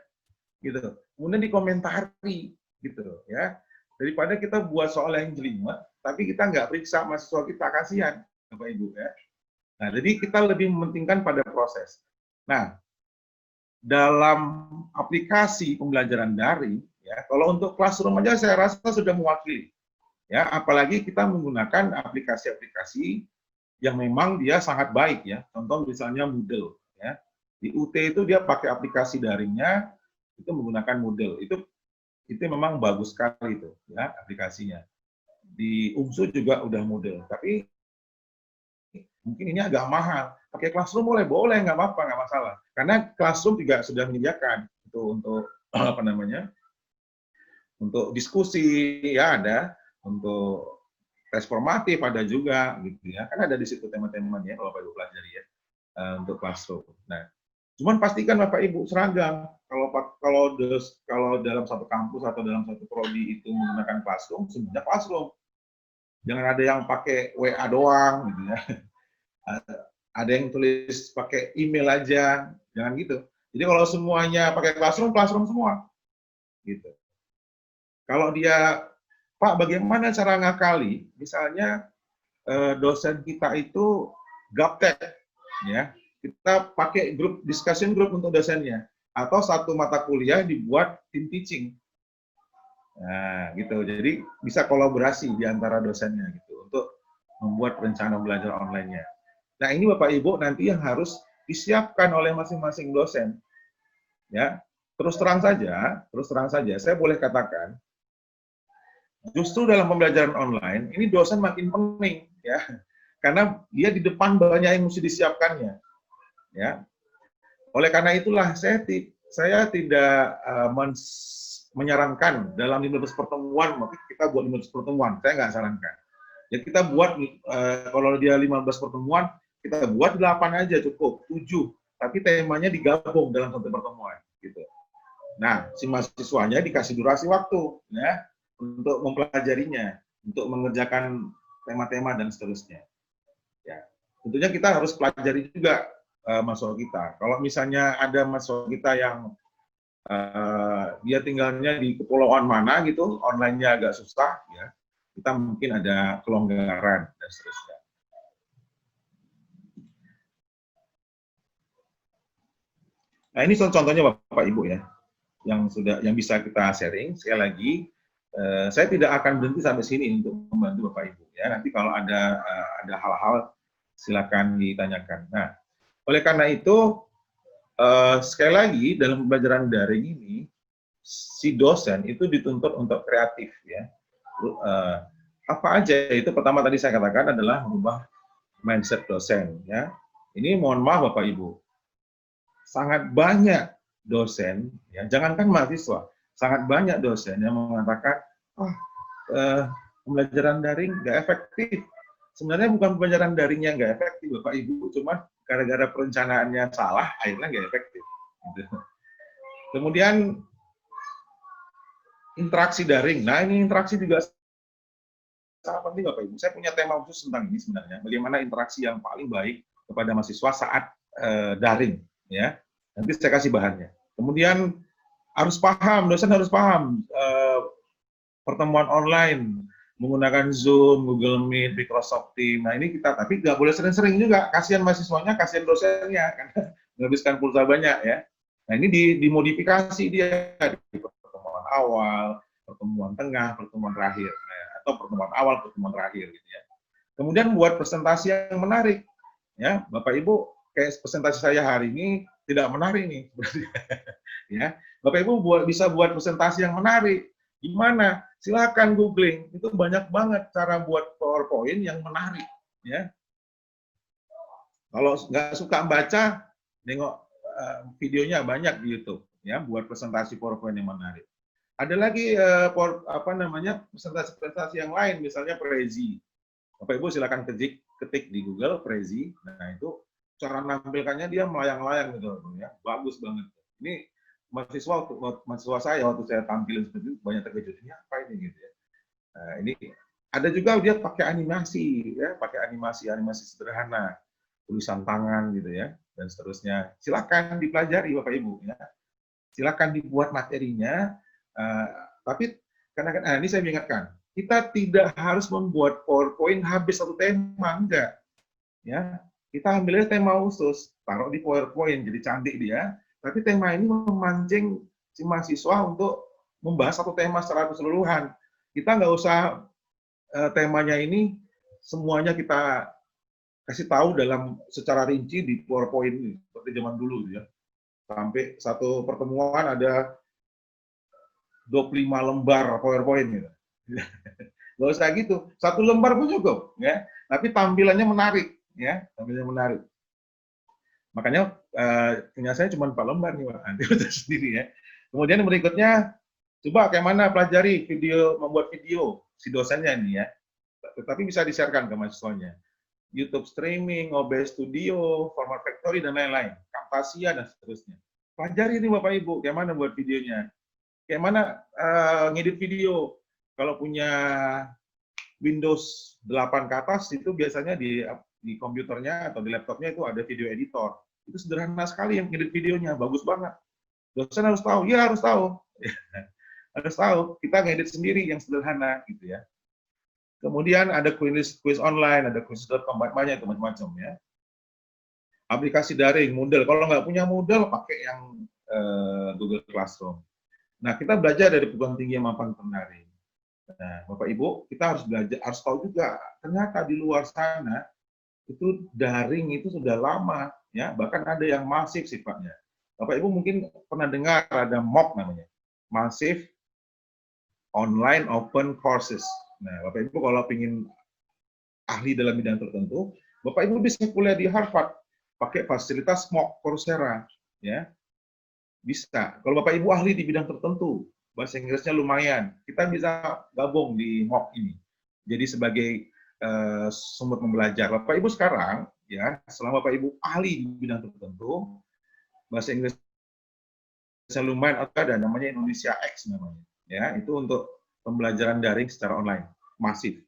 Gitu. Kemudian dikomentari. Gitu. Ya. Daripada kita buat soal yang jelimet, tapi kita nggak periksa mahasiswa kita, kasihan, Bapak Ibu. Ya. Nah, jadi kita lebih mementingkan pada proses. Nah, dalam aplikasi pembelajaran daring, ya, kalau untuk classroom aja saya rasa sudah mewakili. Ya, apalagi kita menggunakan aplikasi-aplikasi yang memang dia sangat baik ya. Contoh misalnya Moodle ya. Di UT itu dia pakai aplikasi daringnya itu menggunakan Moodle. Itu memang bagus sekali itu ya aplikasinya. Di UNSU juga udah Moodle, tapi mungkin ini agak mahal. Pakai Classroom boleh, nggak apa-apa, nggak masalah. Karena Classroom juga sudah menyediakan itu untuk untuk diskusi ya ada, untuk tes formatif ada juga gitu ya. Kan ada di situ tema-temanya kalau Bapak Ibu pelajari ya untuk classroom. Nah, cuman pastikan Bapak Ibu seragam. Kalau dalam satu kampus atau dalam satu prodi itu menggunakan classroom, sebenarnya classroom. Jangan ada yang pakai WA doang gitu ya. Ada yang tulis pakai email aja, jangan gitu. Jadi kalau semuanya pakai classroom, classroom semua. Gitu. Kalau dia, Pak, bagaimana cara ngakali? Misalnya dosen kita itu gaptek, ya, kita pakai grup discussion group untuk dosennya, atau satu mata kuliah dibuat tim teaching. Nah, gitu. Jadi bisa kolaborasi di antara dosennya gitu untuk membuat rencana belajar online-nya. Nah, ini Bapak Ibu nanti yang harus disiapkan oleh masing-masing dosen. Ya, terus terang saja, saya boleh katakan, justru dalam pembelajaran online ini dosen makin pening, ya, karena dia di depan banyak yang mesti disiapkannya, ya. Oleh karena itulah saya tidak menyarankan dalam 15 pertemuan, maka kita buat 15 pertemuan, saya nggak sarankan. Ya kita buat kalau dia 15 pertemuan, kita buat 8 aja cukup, 7, tapi temanya digabung dalam satu pertemuan, gitu. Nah, si mahasiswanya dikasih durasi waktu, ya, untuk mempelajarinya, untuk mengerjakan tema-tema dan seterusnya. Ya, tentunya kita harus pelajari juga mahasiswa kita. Kalau misalnya ada mahasiswa kita yang dia tinggalnya di kepulauan mana gitu, online-nya agak susah, ya, kita mungkin ada kelonggaran dan seterusnya. Nah, ini contohnya Bapak Ibu ya, yang bisa kita sharing. Sekali lagi, saya tidak akan berhenti sampai sini untuk membantu Bapak Ibu ya. Nanti kalau ada hal-hal silakan ditanyakan. Nah, oleh karena itu sekali lagi dalam pembelajaran daring ini si dosen itu dituntut untuk kreatif ya. Apa aja itu pertama tadi saya katakan adalah merubah mindset dosen ya. Ini mohon maaf Bapak Ibu, sangat banyak dosen, ya, jangankan mahasiswa, sangat banyak dosen yang mengatakan, pembelajaran daring nggak efektif. Sebenarnya bukan pembelajaran daringnya nggak efektif, Bapak Ibu, cuma gara-gara perencanaannya salah, akhirnya nggak efektif. Gitu. Kemudian interaksi daring. Nah, ini interaksi juga sangat penting, Bapak Ibu. Saya punya tema khusus tentang ini sebenarnya, bagaimana interaksi yang paling baik kepada mahasiswa saat daring. Ya, nanti saya kasih bahannya. Kemudian harus paham, dosen harus paham pertemuan online menggunakan Zoom, Google Meet, Microsoft Teams. Nah ini kita, tapi nggak boleh sering-sering juga. Kasihan mahasiswanya, kasihan dosennya, karena menghabiskan pulsa banyak ya. Nah ini dimodifikasi dia di pertemuan awal, pertemuan tengah, pertemuan terakhir, nah, atau pertemuan awal, pertemuan terakhir gitu ya. Kemudian buat presentasi yang menarik, ya Bapak Ibu. Kayak presentasi saya hari ini tidak menarik nih, ya. Bapak Ibu bisa buat presentasi yang menarik. Gimana? Silakan googling. Itu banyak banget cara buat PowerPoint yang menarik, ya. Kalau nggak suka baca, nengok videonya banyak di YouTube, ya, buat presentasi PowerPoint yang menarik. Ada lagi presentasi yang lain, misalnya Prezi. Bapak Ibu silakan ketik di Google Prezi. Nah itu cara menampilkannya dia melayang-layang gitu ya, bagus banget. Ini mahasiswa saya waktu saya tampilin seperti itu banyak terkejut, ini apa ini gitu ya. Nah, ini ada juga dia pakai animasi ya, pakai animasi sederhana, tulisan tangan gitu ya dan seterusnya. Silakan dipelajari Bapak Ibu ya. Silakan dibuat materinya, tapi karena ini saya mengingatkan, kita tidak harus membuat PowerPoint habis satu tema, enggak. Ya, kita ambilnya tema khusus, taruh di PowerPoint, jadi cantik dia. Tapi tema ini memancing si mahasiswa untuk membahas satu tema secara keseluruhan. Kita nggak usah temanya ini semuanya kita kasih tahu dalam secara rinci di PowerPoint ini, seperti zaman dulu ya. Sampai satu pertemuan ada 25 lembar PowerPoint gitu. Nggak usah gitu, satu lembar pun cukup ya. Tapi tampilannya menarik. Ya, tampilnya menarik. Makanya punya saya cuma 4 lembar nih, Pak. Nanti baca sendiri ya. Kemudian berikutnya Coba kayak mana pelajari video, membuat video si dosennya ini ya. Tetapi bisa di-sharekan ke mahasiswanya. YouTube streaming, OBS Studio, Format Factory, dan lain-lain. Camtasia, dan seterusnya. Pelajari ini Bapak Ibu, kayak mana buat videonya. Kayak mana ngedit video. Kalau punya Windows 8 ke atas, itu biasanya di komputernya atau di laptopnya itu ada video editor. Itu sederhana sekali yang ngedit videonya, bagus banget. Dosen harus tahu, ya harus tahu. Harus tahu, kita ngedit sendiri yang sederhana gitu ya. Kemudian ada quiz online, ada quiz.com, banyak macam-macam ya. Aplikasi daring, Moodle. Kalau nggak punya Moodle, pakai yang Google Classroom. Nah, kita belajar dari perguruan tinggi yang mampu daring. Nah, Bapak Ibu, kita harus belajar, harus tahu juga, ternyata di luar sana itu daring itu sudah lama, ya. Bahkan ada yang masif sifatnya. Bapak Ibu mungkin pernah dengar ada MOOC namanya, Massive Online Open Courses. Nah, Bapak Ibu kalau ingin ahli dalam bidang tertentu, Bapak Ibu bisa kuliah di Harvard pakai fasilitas MOOC Coursera, ya. Bisa. Kalau Bapak Ibu ahli di bidang tertentu, bahasa Inggrisnya lumayan, kita bisa gabung di MOOC ini. Jadi sebagai sumber pembelajar. Bapak Ibu sekarang, ya, selama Bapak Ibu ahli di bidang tertentu, bahasa Inggrisnya lumayan, ada namanya Indonesia X namanya. Ya, itu untuk pembelajaran daring secara online, masif.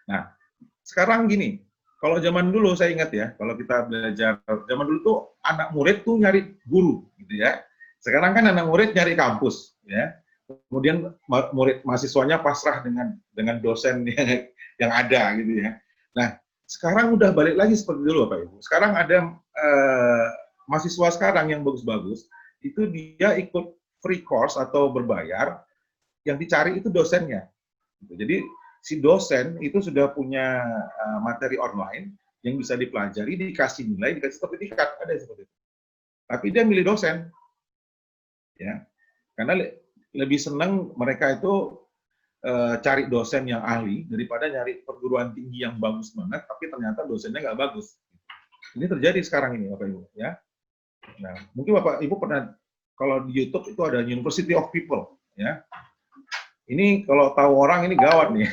Nah, sekarang gini, kalau zaman dulu saya ingat ya, kalau kita belajar, zaman dulu tuh anak murid tuh nyari guru, gitu ya. Sekarang kan anak murid nyari kampus, ya. Kemudian murid mahasiswanya pasrah dengan dosen yang ada, gitu ya. Nah, sekarang udah balik lagi seperti dulu, Bapak Ibu. Sekarang ada mahasiswa sekarang yang bagus-bagus, itu dia ikut free course atau berbayar, yang dicari itu dosennya. Jadi si dosen itu sudah punya materi online yang bisa dipelajari, dikasih nilai, dikasih sertifikat, ada seperti itu. Tapi dia milih dosen, ya, karena lebih senang mereka itu cari dosen yang ahli daripada nyari perguruan tinggi yang bagus banget, tapi ternyata dosennya nggak bagus. Ini terjadi sekarang ini, Bapak Ibu, ya. Nah, mungkin Bapak Ibu pernah, kalau di YouTube itu ada University of People, ya. Ini kalau tahu orang ini gawat nih.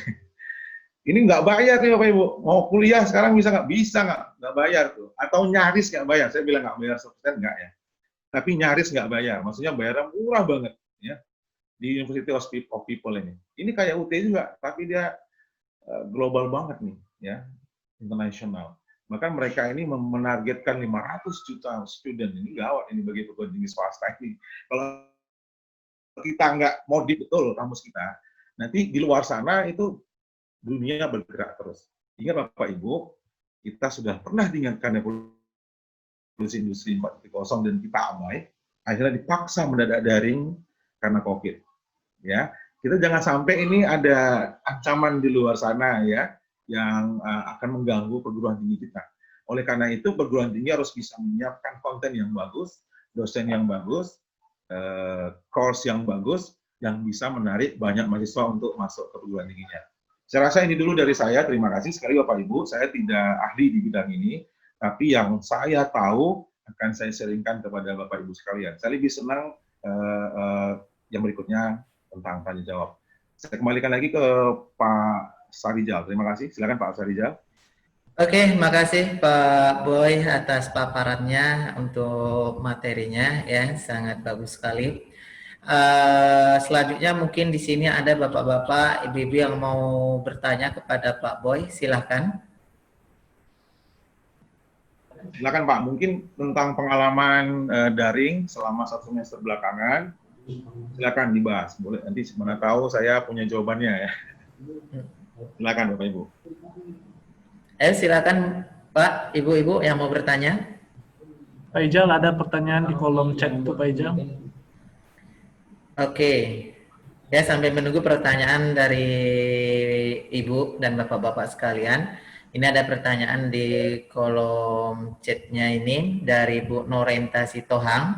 Ini nggak bayar nih Bapak Ibu. Mau kuliah sekarang bisa nggak? Bisa nggak bayar tuh. Atau nyaris nggak bayar. Saya bilang nggak bayar 100% nggak ya. Tapi nyaris nggak bayar. Maksudnya bayarnya murah banget ya. Di University of People ini. Ini kayak UT juga, tapi dia global banget nih ya. Internasional. Bahkan mereka ini menargetkan 500 juta student. Ini gawat ini bagi perguruan tinggi swasta ini. Kalau kita nggak modif betul kampus kita, nanti di luar sana itu dunia bergerak terus. Ingat Bapak Ibu, kita sudah pernah diingatkan revolusi industri 4.0 dan kita abai, akhirnya dipaksa mendadak daring karena COVID. Ya, kita jangan sampai ini ada ancaman di luar sana ya, yang akan mengganggu perguruan tinggi kita. Oleh karena itu, perguruan tinggi harus bisa menyiapkan konten yang bagus, dosen yang bagus, course yang bagus, yang bisa menarik banyak mahasiswa untuk masuk ke perguruan tingginya. Saya rasa ini dulu dari saya. Terima kasih sekali Bapak Ibu. Saya tidak ahli di bidang ini, tapi yang saya tahu akan saya sharingkan kepada Bapak Ibu sekalian. Saya lebih senang yang berikutnya tentang tanya jawab. Saya kembalikan lagi ke Pak Sarijal. Terima kasih. Silakan Pak Sarijal. Oke, makasih Pak Boy atas paparannya untuk materinya ya, sangat bagus sekali. Selanjutnya mungkin di sini ada bapak-bapak, ibu-ibu yang mau bertanya kepada Pak Boy, silahkan. Silakan Pak, mungkin tentang pengalaman daring selama 1 semester belakangan, silakan dibahas. Boleh, nanti mana tahu saya punya jawabannya ya. Silakan Bapak Ibu. Silakan Pak, ibu-ibu yang mau bertanya. Pak Ijal, ada pertanyaan di kolom chat itu Pak Ijal. Oke, ya sambil menunggu pertanyaan dari ibu dan bapak-bapak sekalian. Ini ada pertanyaan di kolom chatnya ini dari Bu Norenta Sitohang.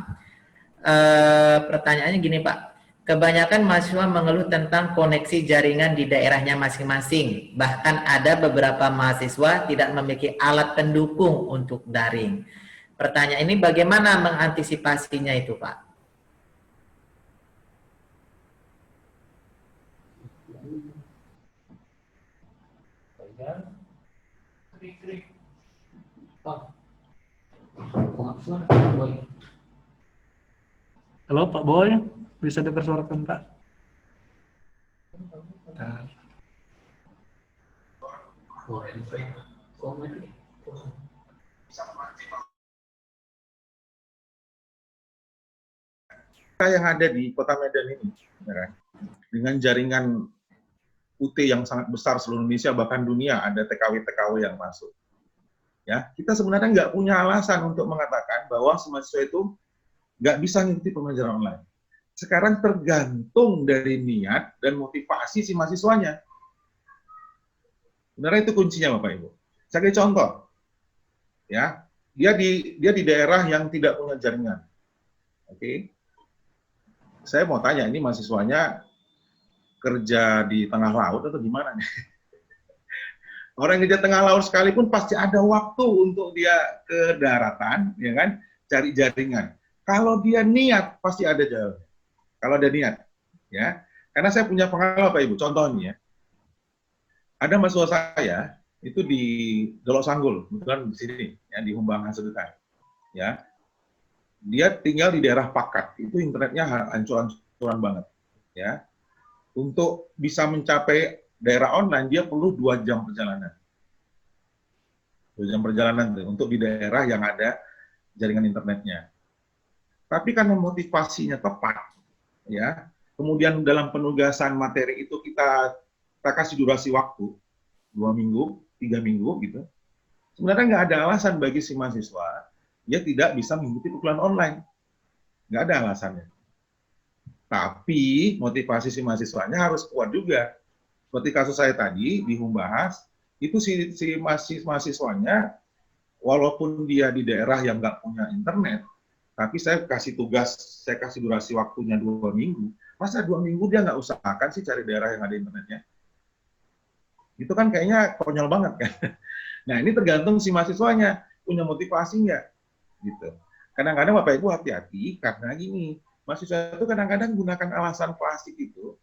Pertanyaannya gini Pak. Kebanyakan mahasiswa mengeluh tentang koneksi jaringan di daerahnya masing-masing. Bahkan ada beberapa mahasiswa tidak memiliki alat pendukung untuk daring. Pertanyaan ini bagaimana mengantisipasinya itu, Pak? Halo Pak Boy, bisa dengar suara Pak? Bentar. Yang ada di Kota Medan ini, ya kan? Dengan jaringan UT yang sangat besar seluruh Indonesia, bahkan dunia, ada TKW-TKW yang masuk. Ya, kita sebenarnya nggak punya alasan untuk mengatakan bahwa mahasiswa itu nggak bisa mengikuti pembelajaran online. Sekarang tergantung dari niat dan motivasi si mahasiswanya. Sebenarnya itu kuncinya, Bapak Ibu. Sebagai contoh, ya, dia di daerah yang tidak punya jaringan. Oke. Saya mau tanya, ini mahasiswanya kerja di tengah laut atau gimana nih? Orang yang kerja tengah laut sekalipun pasti ada waktu untuk dia ke daratan, ya kan? Cari jaringan. Kalau dia niat, pasti ada jalan. Kalau ada niat, ya. Karena saya punya pengalaman, Pak Ibu. Contohnya, ada mahasiswa saya itu di Dolok Sanggul, kebetulan di sini, ya, di Humbangan Sedutan, ya. Dia tinggal di daerah Pakat, itu internetnya hancur-hancuran banget, ya. Untuk bisa mencapai daerah online, dia perlu 2 jam perjalanan. 2 jam perjalanan untuk di daerah yang ada jaringan internetnya. Tapi karena motivasinya tepat, ya, kemudian dalam penugasan materi itu kita kasih durasi waktu 2 minggu, 3 minggu gitu. Sebenarnya nggak ada alasan bagi si mahasiswa dia tidak bisa mengikuti perkuliahan online. Nggak ada alasannya. Tapi motivasi si mahasiswanya harus kuat juga. Seperti kasus saya tadi di Humbahas, itu si mahasiswanya, walaupun dia di daerah yang nggak punya internet, tapi saya kasih tugas, saya kasih durasi waktunya 2 minggu. Masa 2 minggu dia nggak usahakan sih cari daerah yang ada internetnya? Itu kan kayaknya konyol banget kan. Nah, ini tergantung si mahasiswanya, punya motivasi nggak? Gitu. Kadang-kadang Bapak Ibu hati-hati, karena gini, mahasiswa itu kadang-kadang gunakan alasan klasik itu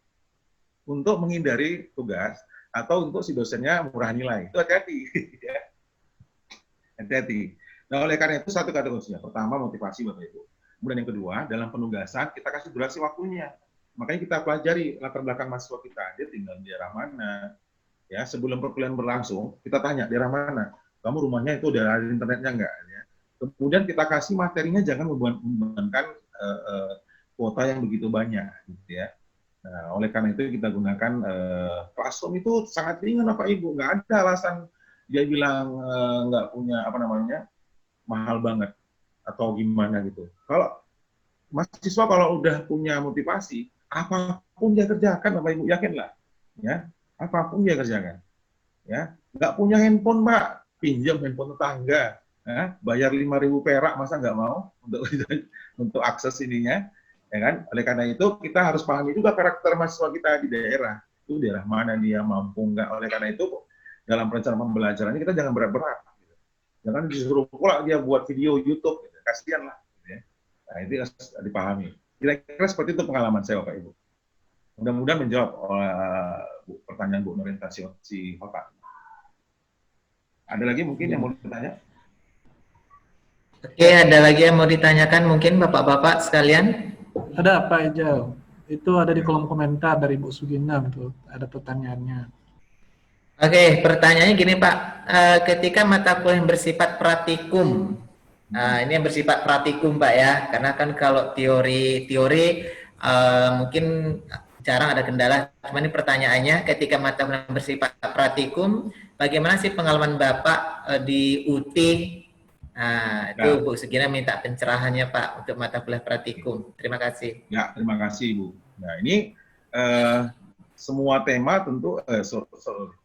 untuk menghindari tugas, atau untuk si dosennya murah nilai. Itu hati-hati. Hati-hati. Nah, oleh karena itu satu kata kuncinya. Pertama, motivasi Bapak Ibu. Kemudian yang kedua, dalam penugasan, kita kasih durasi waktunya. Makanya kita pelajari latar belakang mahasiswa kita. Dia tinggal di daerah mana. Ya, sebelum perkuliahan berlangsung, kita tanya, daerah mana? Kamu rumahnya itu daerah internetnya enggak? Ya. Kemudian kita kasih materinya, jangan membebankan kuota yang begitu banyak. Gitu ya. Nah, oleh karena itu kita gunakan Classroom itu sangat ringan Bapak Ibu. Nggak ada alasan dia bilang nggak punya apa namanya, mahal banget atau gimana gitu. Kalau mahasiswa kalau udah punya motivasi, apapun dia kerjakan, Bapak Ibu yakinlah, ya, apapun dia kerjakan, ya, nggak punya handphone Pak, pinjam handphone tetangga, ya, bayar 5.000 perak, masa nggak mau untuk akses ininya, ya kan? Oleh karena itu kita harus pahami juga karakter mahasiswa kita di daerah, itu daerah mana dia mampu nggak. Oleh karena itu dalam perencanaan pembelajarannya kita jangan berat-berat. Jangan disuruh pula dia buat video YouTube, gitu. Kasihan lah. Gitu ya. Nah, itu harus dipahami. Kira-kira seperti itu pengalaman saya, Bapak Ibu. Mudah-mudahan menjawab pertanyaan Bu Nurinta si Hota. Ada lagi mungkin yang mau ditanya? Oke, ada lagi yang mau ditanyakan mungkin Bapak-Bapak sekalian? Ada Pak Ijal. Itu ada di kolom komentar dari Bu Sugina tuh. Ada pertanyaannya. Oke, pertanyaannya gini Pak, ketika mata kuliah yang bersifat praktikum, ini yang bersifat praktikum Pak ya, karena kan kalau teori mungkin jarang ada kendala. Cuma ini pertanyaannya, ketika mata kuliah yang bersifat praktikum, bagaimana sih pengalaman Bapak di UT? Nah, itu Bu Sugina minta pencerahannya Pak untuk mata kuliah praktikum. Terima kasih. Ya, terima kasih Bu. Nah, ini semua tema tentu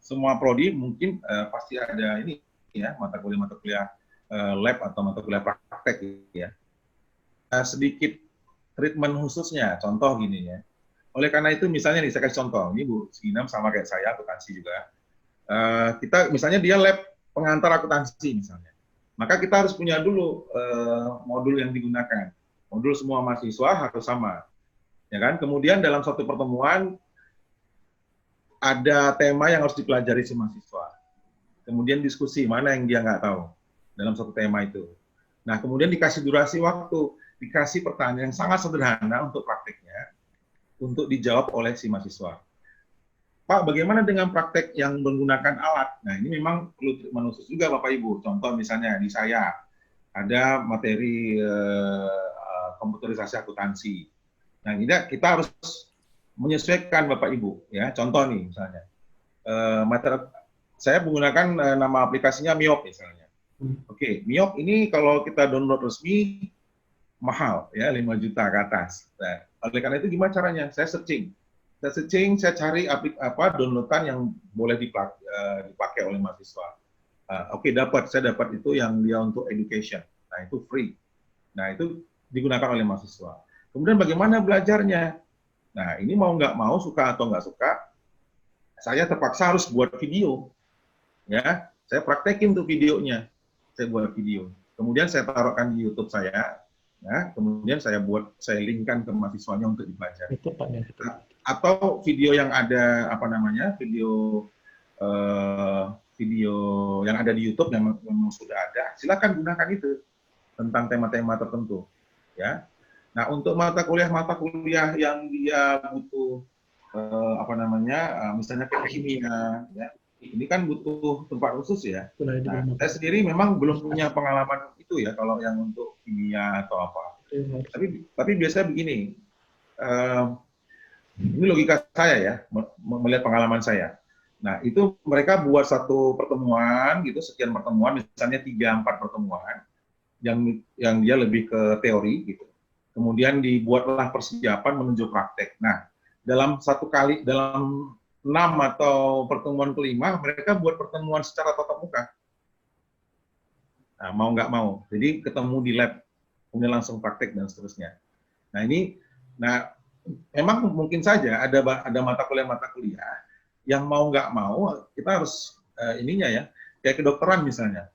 semua prodi mungkin pasti ada ini ya, mata kuliah lab atau mata kuliah praktek ya. Sedikit treatment khususnya, contoh gini ya. Oleh karena itu misalnya nih saya kasih contoh, ini Bu Sinam sama kayak saya akuntansi juga. Kita misalnya dia lab pengantar akuntansi misalnya. Maka kita harus punya dulu modul yang digunakan. Modul semua mahasiswa harus sama. Ya kan? Kemudian dalam suatu pertemuan ada tema yang harus dipelajari si mahasiswa. Kemudian diskusi mana yang dia nggak tahu dalam satu tema itu. Nah, kemudian dikasih durasi waktu, dikasih pertanyaan yang sangat sederhana untuk prakteknya, untuk dijawab oleh si mahasiswa. Pak, bagaimana dengan praktek yang menggunakan alat? Nah, ini memang perlu menulis juga Bapak Ibu. Contoh misalnya di saya ada materi komputerisasi akuntansi. Nah, ini kita harus menyesuaikan Bapak Ibu, ya. Contoh nih misalnya, materi saya menggunakan nama aplikasinya Miop misalnya. Oke, Miop ini kalau kita download resmi mahal, ya 5 juta ke atas. Nah, oleh karena itu gimana caranya? Saya searching, saya cari downloadan yang boleh dipakai oleh mahasiswa. Oke, saya dapat itu yang dia untuk education. Nah, itu free. Nah, itu digunakan oleh mahasiswa. Kemudian bagaimana belajarnya? Nah, ini mau nggak mau, suka atau nggak suka, saya terpaksa harus buat video. Ya, saya praktekin tuh videonya. Saya buat video. Kemudian saya taruhkan di YouTube saya. Ya, kemudian saya linkkan ke mahasiswanya untuk dipelajari. Itu Pak. Atau video yang ada video yang ada di YouTube yang memang sudah ada, silakan gunakan itu tentang tema-tema tertentu. Ya. Nah, untuk mata kuliah yang dia butuh misalnya kayak kimia, ya, ini kan butuh tempat khusus ya. Nah, saya sendiri memang belum punya pengalaman itu ya kalau yang untuk kimia atau apa. Tapi biasanya begini, ini logika saya ya, melihat pengalaman saya. Nah, itu mereka buat satu pertemuan gitu, sekian pertemuan, misalnya 3-4 pertemuan yang dia lebih ke teori gitu. Kemudian dibuatlah persiapan menuju praktek. Nah, dalam 6 atau pertemuan kelima, mereka buat pertemuan secara tatap muka. Nah, mau nggak mau. Jadi ketemu di lab, kemudian langsung praktek dan seterusnya. Nah, memang mungkin saja ada mata kuliah yang mau nggak mau, kita harus kayak kedokteran misalnya.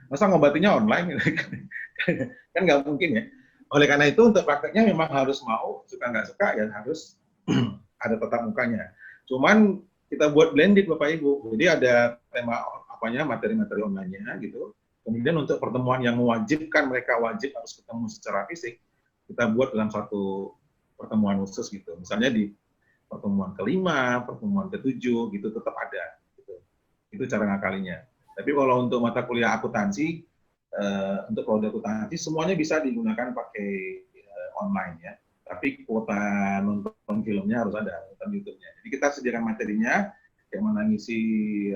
Masa ngobatinya online? Kan nggak mungkin ya. Oleh karena itu, untuk prakteknya memang harus mau, suka nggak suka, ya harus ada tatap mukanya. Cuman kita buat blended Bapak Ibu. Jadi ada tema materi-materi online-nya gitu. Kemudian untuk pertemuan yang mewajibkan mereka wajib harus ketemu secara fisik, kita buat dalam satu pertemuan khusus gitu. Misalnya di pertemuan ke-5, pertemuan ke-7 gitu tetap ada gitu. Itu cara ngakalinya. Tapi kalau untuk mata kuliah akuntansi, untuk prodi akuntansi semuanya bisa digunakan pakai online ya. Tapi kuota nonton filmnya harus ada, nonton YouTube-nya. Jadi kita sediakan materinya, kayak mana ngisi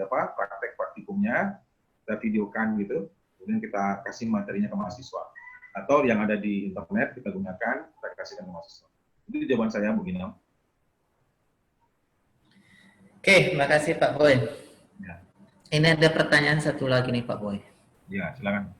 praktek praktikumnya, kita videokan gitu, kemudian kita kasih materinya ke mahasiswa. Atau yang ada di internet kita gunakan, kita kasihkan ke mahasiswa. Itu jawaban saya, Bu Ginam. Oke, terima kasih Pak Boy. Ya. Ini ada pertanyaan satu lagi nih Pak Boy. Ya, silakan.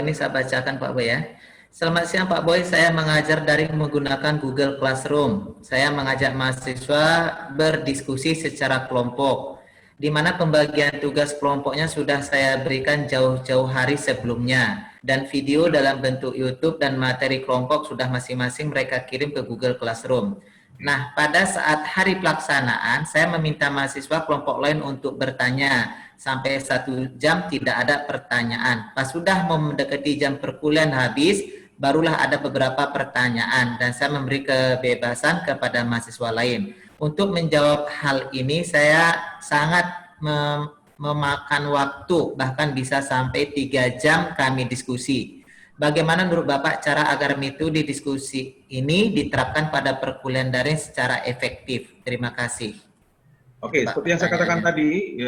Ini saya bacakan Pak Boy ya. Selamat siang Pak Boy, saya mengajar daring menggunakan Google Classroom. Saya mengajak mahasiswa berdiskusi secara kelompok, di mana pembagian tugas kelompoknya sudah saya berikan jauh-jauh hari sebelumnya, dan video dalam bentuk YouTube dan materi kelompok sudah masing-masing mereka kirim ke Google Classroom. Nah, pada saat hari pelaksanaan, saya meminta mahasiswa kelompok lain untuk bertanya. Sampai 1 jam tidak ada pertanyaan. Pas sudah mendekati jam perkuliahan habis, barulah ada beberapa pertanyaan dan saya memberi kebebasan kepada mahasiswa lain. Untuk menjawab hal ini saya sangat memakan waktu, bahkan bisa sampai 3 jam kami diskusi. Bagaimana menurut Bapak cara agar metode diskusi ini diterapkan pada perkuliahan daring secara efektif? Terima kasih. Oke, seperti yang saya katakan tadi,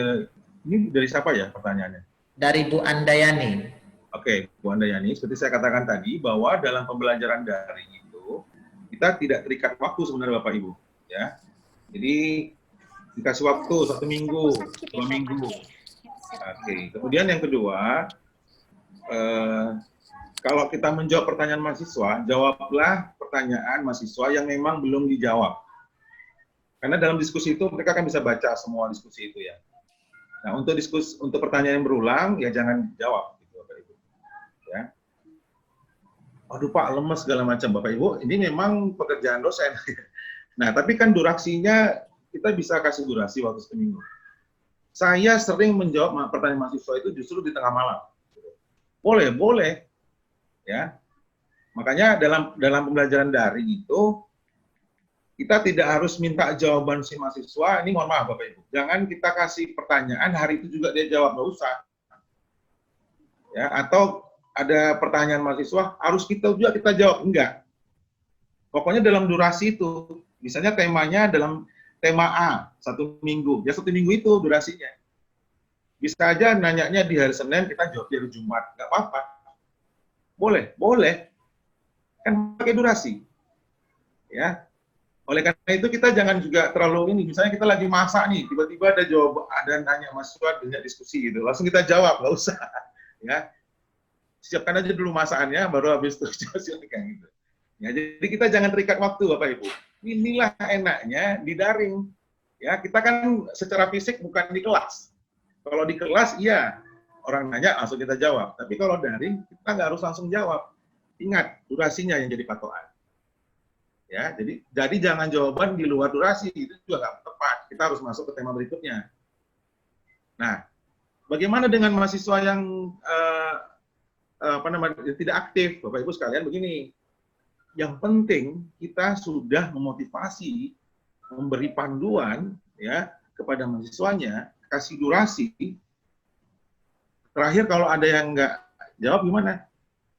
ini dari siapa ya pertanyaannya? Dari Bu Andayani. Oke, Bu Andayani, seperti saya katakan tadi bahwa dalam pembelajaran daring itu kita tidak terikat waktu sebenarnya Bapak Ibu, ya. Jadi dikasih waktu 1 minggu, 2 minggu. Oke, kemudian yang kedua, kalau kita menjawab pertanyaan mahasiswa, jawablah pertanyaan mahasiswa yang memang belum dijawab. Karena dalam diskusi itu mereka kan bisa baca semua diskusi itu ya. Nah, untuk pertanyaan yang berulang, ya jangan dijawab, gitu, Bapak Ibu. Ya. Aduh Pak, lemes segala macam, Bapak Ibu. Ini memang pekerjaan dosen. Nah, tapi kan durasinya kita bisa kasih durasi waktu seminggu. Saya sering menjawab pertanyaan mahasiswa itu justru di tengah malam. Boleh, boleh, ya. Makanya dalam pembelajaran daring itu kita tidak harus minta jawaban si mahasiswa. Ini mohon maaf Bapak Ibu, jangan kita kasih pertanyaan hari itu juga dia jawab, nggak usah. Ya, atau ada pertanyaan mahasiswa harus kita juga kita jawab, enggak. Pokoknya dalam durasi itu, misalnya temanya dalam tema A, 1 minggu, ya 1 minggu itu durasinya. Bisa aja nanyanya di hari Senin, kita jawab di hari Jumat, nggak apa-apa. Boleh, boleh. Kan pakai durasi. Ya. Oleh karena itu kita jangan juga terlalu ini, misalnya kita lagi masak nih, tiba-tiba ada nanya mahasiswa, banyak diskusi gitu, langsung kita jawab, nggak usah. Ya. Siapkan aja dulu masakannya, baru habis itu silakan gitu. Ya, jadi kita jangan terikat waktu Bapak Ibu. Inilah enaknya di daring. Ya, kita kan secara fisik bukan di kelas. Kalau di kelas, iya, orang nanya langsung kita jawab. Tapi kalau daring, kita nggak harus langsung jawab. Ingat, durasinya yang jadi patokan. Ya, jadi jangan jawaban di luar durasi, itu juga nggak tepat. Kita harus masuk ke tema berikutnya. Nah, bagaimana dengan mahasiswa yang tidak aktif? Bapak Ibu sekalian, begini. Yang penting kita sudah memotivasi, memberi panduan ya kepada mahasiswanya, kasih durasi. Terakhir kalau ada yang nggak jawab gimana?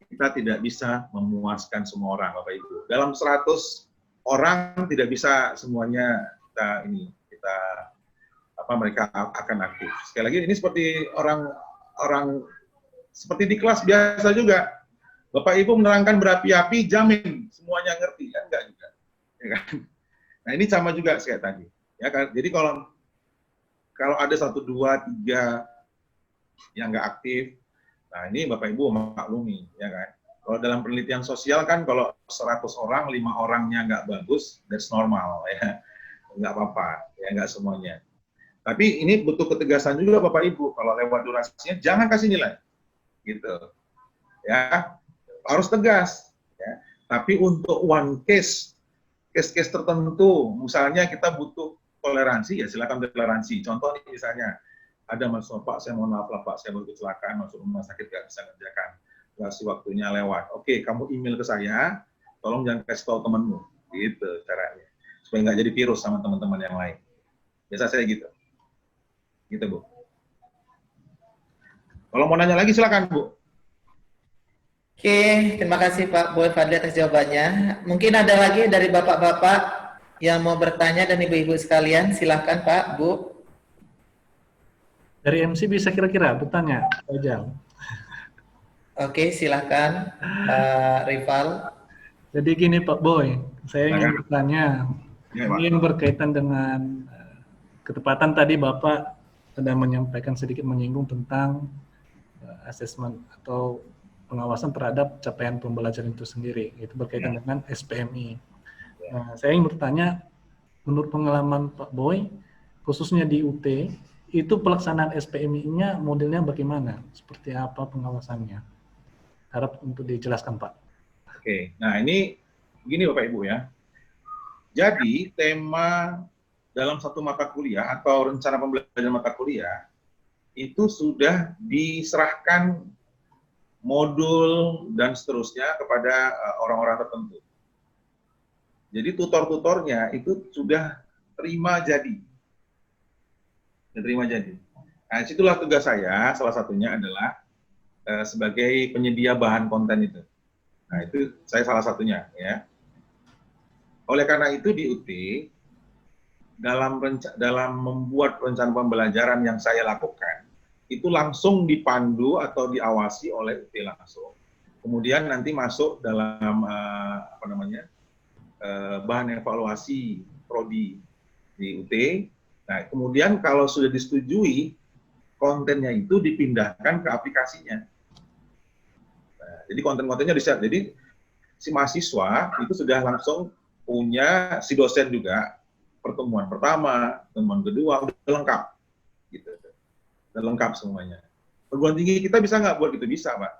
Kita tidak bisa memuaskan semua orang, Bapak Ibu. Dalam 100 orang tidak bisa semuanya mereka akan aktif. Sekali lagi ini seperti orang seperti di kelas biasa juga. Bapak Ibu menerangkan berapi-api, jamin semuanya ngerti, kan enggak juga. Ya kan? Nah, ini sama juga kayak tadi. Ya kan? Jadi kalau ada 1, 2, 3 yang nggak aktif, nah ini Bapak Ibu maklumi, ya kan. Kalau dalam penelitian sosial kan kalau 100 orang, 5 orangnya nggak bagus, that's normal, ya. Nggak apa-apa, ya nggak semuanya. Tapi ini butuh ketegasan juga Bapak Ibu, kalau lewat durasinya jangan kasih nilai, gitu. Ya, harus tegas. Ya. Tapi untuk one case tertentu, misalnya kita butuh toleransi, ya silakan toleransi. Contoh nih misalnya, ada mahasiswa, Pak, saya mohon maaf lah Pak, saya baru kecelakaan, masuk rumah sakit, nggak bisa ngerjakan. Durasi waktunya lewat. Oke, kamu email ke saya, tolong jangan kasih tahu temanmu. Gitu caranya. Supaya nggak jadi virus sama teman-teman yang lain. Biasa saya gitu. Gitu, Bu. Kalau mau nanya lagi, silakan, Bu. Oke, terima kasih Pak Boy Fadli atas jawabannya. Mungkin ada lagi dari bapak-bapak yang mau bertanya dan ibu-ibu sekalian, silahkan Pak, Bu. Dari MC bisa kira-kira bertanya aja. Oke, silahkan Pak Rival. Jadi gini Pak Boy, saya ingin bertanya, ini yang berkaitan dengan ketepatan tadi Bapak sudah menyampaikan sedikit menyinggung tentang asesmen atau pengawasan terhadap capaian pembelajaran itu sendiri, itu berkaitan dengan SPMI. Nah, saya ingin bertanya, menurut pengalaman Pak Boy, khususnya di UT, itu pelaksanaan SPMI-nya modelnya bagaimana? Seperti apa pengawasannya? Harap untuk dijelaskan, Pak. Oke, nah ini begini Bapak Ibu ya. Jadi tema dalam satu mata kuliah atau rencana pembelajaran mata kuliah itu sudah diserahkan modul dan seterusnya kepada orang-orang tertentu. Jadi tutor-tutornya itu sudah terima jadi. Nah, situlah tugas saya, salah satunya adalah sebagai penyedia bahan konten itu. Nah, itu saya salah satunya, ya. Oleh karena itu di UT, dalam membuat rencana pembelajaran yang saya lakukan, itu langsung dipandu atau diawasi oleh UT langsung. Kemudian nanti masuk dalam bahan evaluasi prodi di UT. Nah, kemudian kalau sudah disetujui, kontennya itu dipindahkan ke aplikasinya. Nah, jadi konten-kontennya di-share. Jadi si mahasiswa itu sudah langsung punya, si dosen juga, pertemuan pertama, pertemuan kedua, udah lengkap. Gitu. Udah lengkap semuanya. Perguruan tinggi kita bisa nggak buat gitu? Bisa, Pak.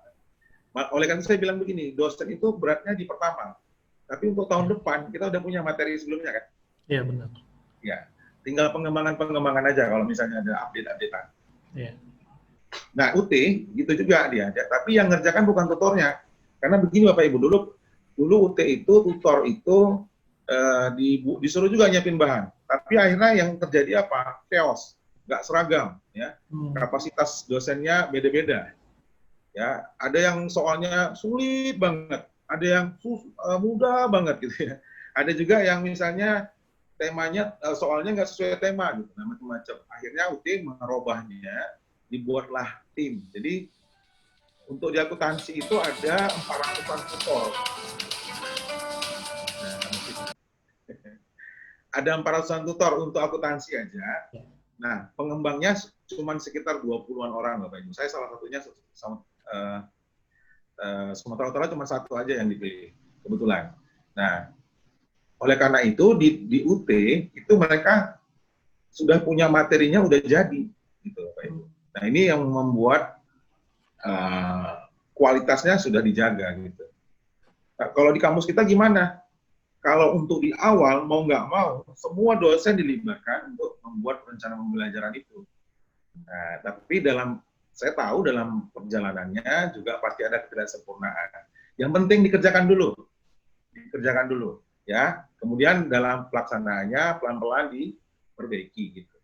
Oleh karena saya bilang begini, dosen itu beratnya di pertama. Tapi untuk tahun depan, kita udah punya materi sebelumnya, kan? Iya benar. Ya, tinggal pengembangan aja kalau misalnya ada update-updatean. Iya. Nah, UT gitu juga dia, tapi yang ngerjakan bukan tutornya. Karena begini Bapak Ibu, dulu UT itu tutor itu disuruh juga nyiapin bahan. Tapi akhirnya yang terjadi apa? Chaos, nggak seragam, ya. Kapasitas dosennya beda-beda. Ya, ada yang soalnya sulit banget, ada yang mudah banget gitu ya. Ada juga yang misalnya temanya soalnya nggak sesuai tema gitu, macam-macam. Akhirnya UT merubahnya, dibuatlah tim. Jadi untuk di akuntansi itu ada 400-an tutor. Ada 400-an tutor untuk akuntansi aja. Nah, pengembangnya cuma sekitar 20-an orang, Bapak Ibu. Saya salah satunya Sumatera Utara cuma satu aja yang dipilih, kebetulan. Nah, oleh karena itu di UT itu mereka sudah punya materinya udah jadi, gitu, Bapak Ibu. Nah, ini yang membuat kualitasnya sudah dijaga, gitu. Nah, kalau di kampus kita gimana? Kalau untuk di awal, mau nggak mau, semua dosen dilibatkan untuk membuat rencana pembelajaran itu. Nah, tapi saya tahu dalam perjalanannya juga pasti ada ketidaksempurnaan. Yang penting dikerjakan dulu, ya. Kemudian dalam pelaksanaannya pelan-pelan diperbaiki, gitu.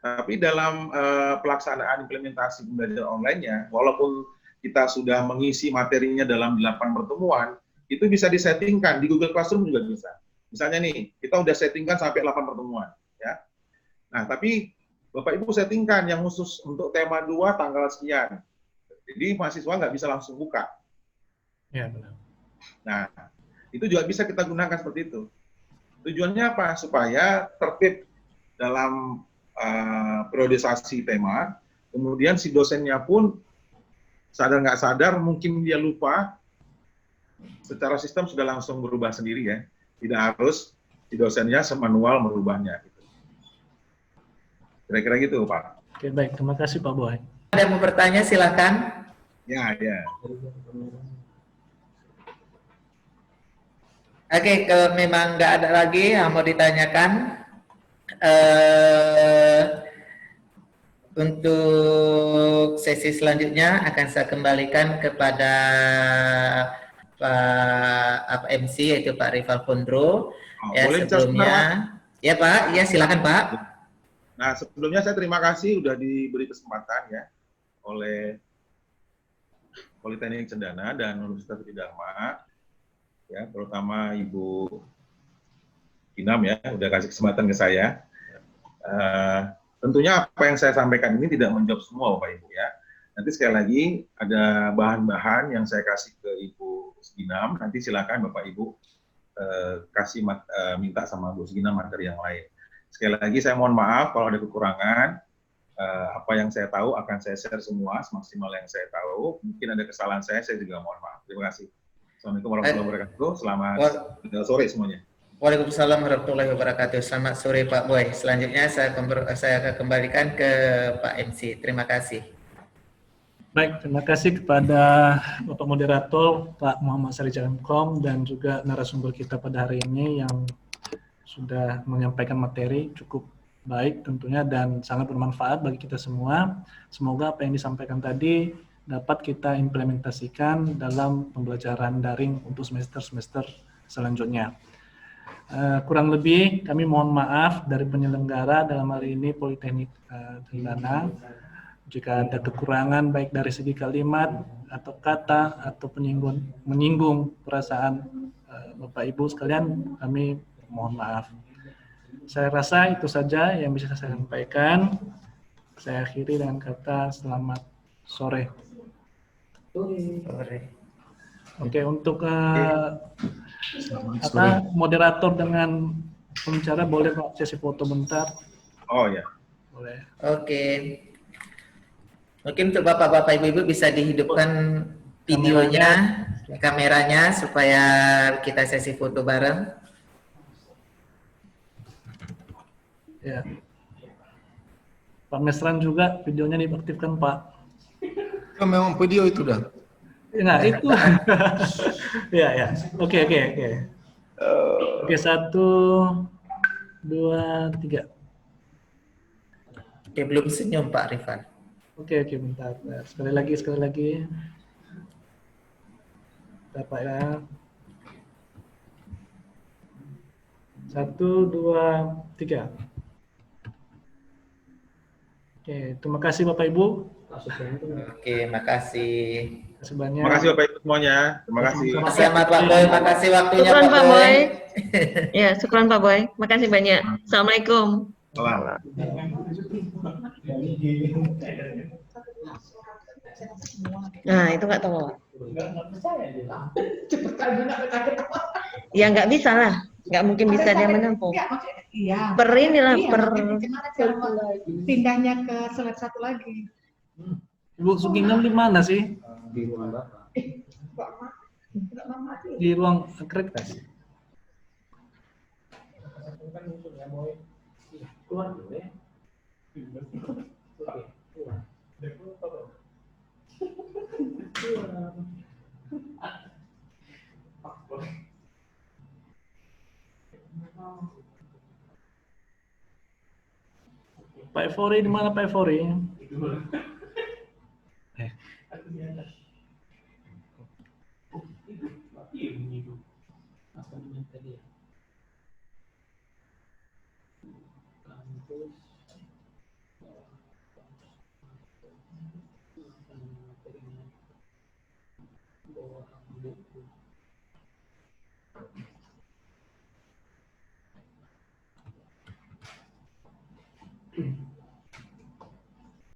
Tapi dalam pelaksanaan implementasi pembelajaran online-nya, walaupun kita sudah mengisi materinya dalam 8 pertemuan, itu bisa disettingkan di Google Classroom juga bisa. Misalnya nih, kita udah settingkan sampai 8 pertemuan, ya. Nah, tapi Bapak Ibu settingkan yang khusus untuk tema 2 tanggal sekian. Jadi mahasiswa nggak bisa langsung buka. Ya, benar. Nah, itu juga bisa kita gunakan seperti itu. Tujuannya apa? Supaya tertib dalam periodisasi tema, kemudian si dosennya pun sadar nggak sadar, mungkin dia lupa, secara sistem sudah langsung berubah sendiri ya. Tidak harus si dosennya semanual merubahnya. Gitu. Kira-kira gitu, Pak. Oke, baik. Terima kasih, Pak Boy. Ada yang mau bertanya, silakan. Ya. Oke, kalau memang nggak ada lagi yang mau ditanyakan, untuk sesi selanjutnya akan saya kembalikan kepada Pak MC, yaitu Pak Rival Pondro. Boleh sebelumnya, ya Pak, ya silakan Pak. Nah, sebelumnya saya terima kasih sudah diberi kesempatan ya oleh Politeknik Cendana dan Universitas Tridharma, ya, terutama Ibu Inam ya, udah kasih kesempatan ke saya. Tentunya apa yang saya sampaikan ini tidak menjawab semua Bapak Ibu ya. Nanti sekali lagi ada bahan-bahan yang saya kasih ke Ibu Sginam, nanti silakan Bapak Ibu minta sama Bu Sginam materi yang lain. Sekali lagi saya mohon maaf kalau ada kekurangan. Apa yang saya tahu akan saya share semua semaksimal yang saya tahu. Mungkin ada kesalahan saya juga mohon maaf. Terima kasih. Assalamualaikum warahmatullahi wabarakatuh. Selamat sore semuanya. Waalaikumsalam warahmatullahi wabarakatuh. Selamat sore Pak Boy. Selanjutnya saya akan kembalikan ke Pak MC. Terima kasih. Baik, terima kasih kepada Bapak Moderator, Pak Muhammad Syariful M.Com, dan juga narasumber kita pada hari ini yang sudah menyampaikan materi cukup baik tentunya dan sangat bermanfaat bagi kita semua. Semoga apa yang disampaikan tadi dapat kita implementasikan dalam pembelajaran daring untuk semester-semester selanjutnya. Kurang lebih kami mohon maaf dari penyelenggara dalam hal ini Politeknik Tridharma jika ada kekurangan baik dari segi kalimat atau kata atau menyinggung perasaan Bapak Ibu sekalian, kami mohon maaf. Saya rasa itu saja yang bisa saya sampaikan. Saya akhiri dengan kata selamat sore. Oke, untuk moderator dengan pembicara boleh Pak sesi foto bentar. Oh ya. Boleh. Oke. Mungkin untuk Bapak-bapak Ibu-ibu bisa dihidupkan videonya, kameranya supaya kita sesi foto bareng. Ya. Pak Mesran juga videonya diaktifkan Pak. Memang video itu dah. Nah itu. Ya. Oke. Oke, 1, 2, 3. Oke, belum senyum Pak Rifan. Oke, bentar. Sekali lagi. Bentar, Pak ya. 1, 2, 3. Oke, terima kasih Bapak Ibu. Oke, makasih. Terima kasih banyak. Terima kasih Bapak Ibu semuanya. Terima kasih. Sama Pak Boy, makasih waktunya Syukron Pak Pak Boy. Boy. Ya, syukron Pak Boy. Makasih banyak. Assalamualaikum. Salam. Nah, itu nggak tahu. Ya nggak bisa lah. Nggak mungkin bisa dia menampung. Iya. Per inilah, Iya, per... makanya gimana cara pindahnya ke slide satu lagi? Ibu Suginem di mana sih? Di ruang akreditasi. Pak Evori di mana Pak Evori?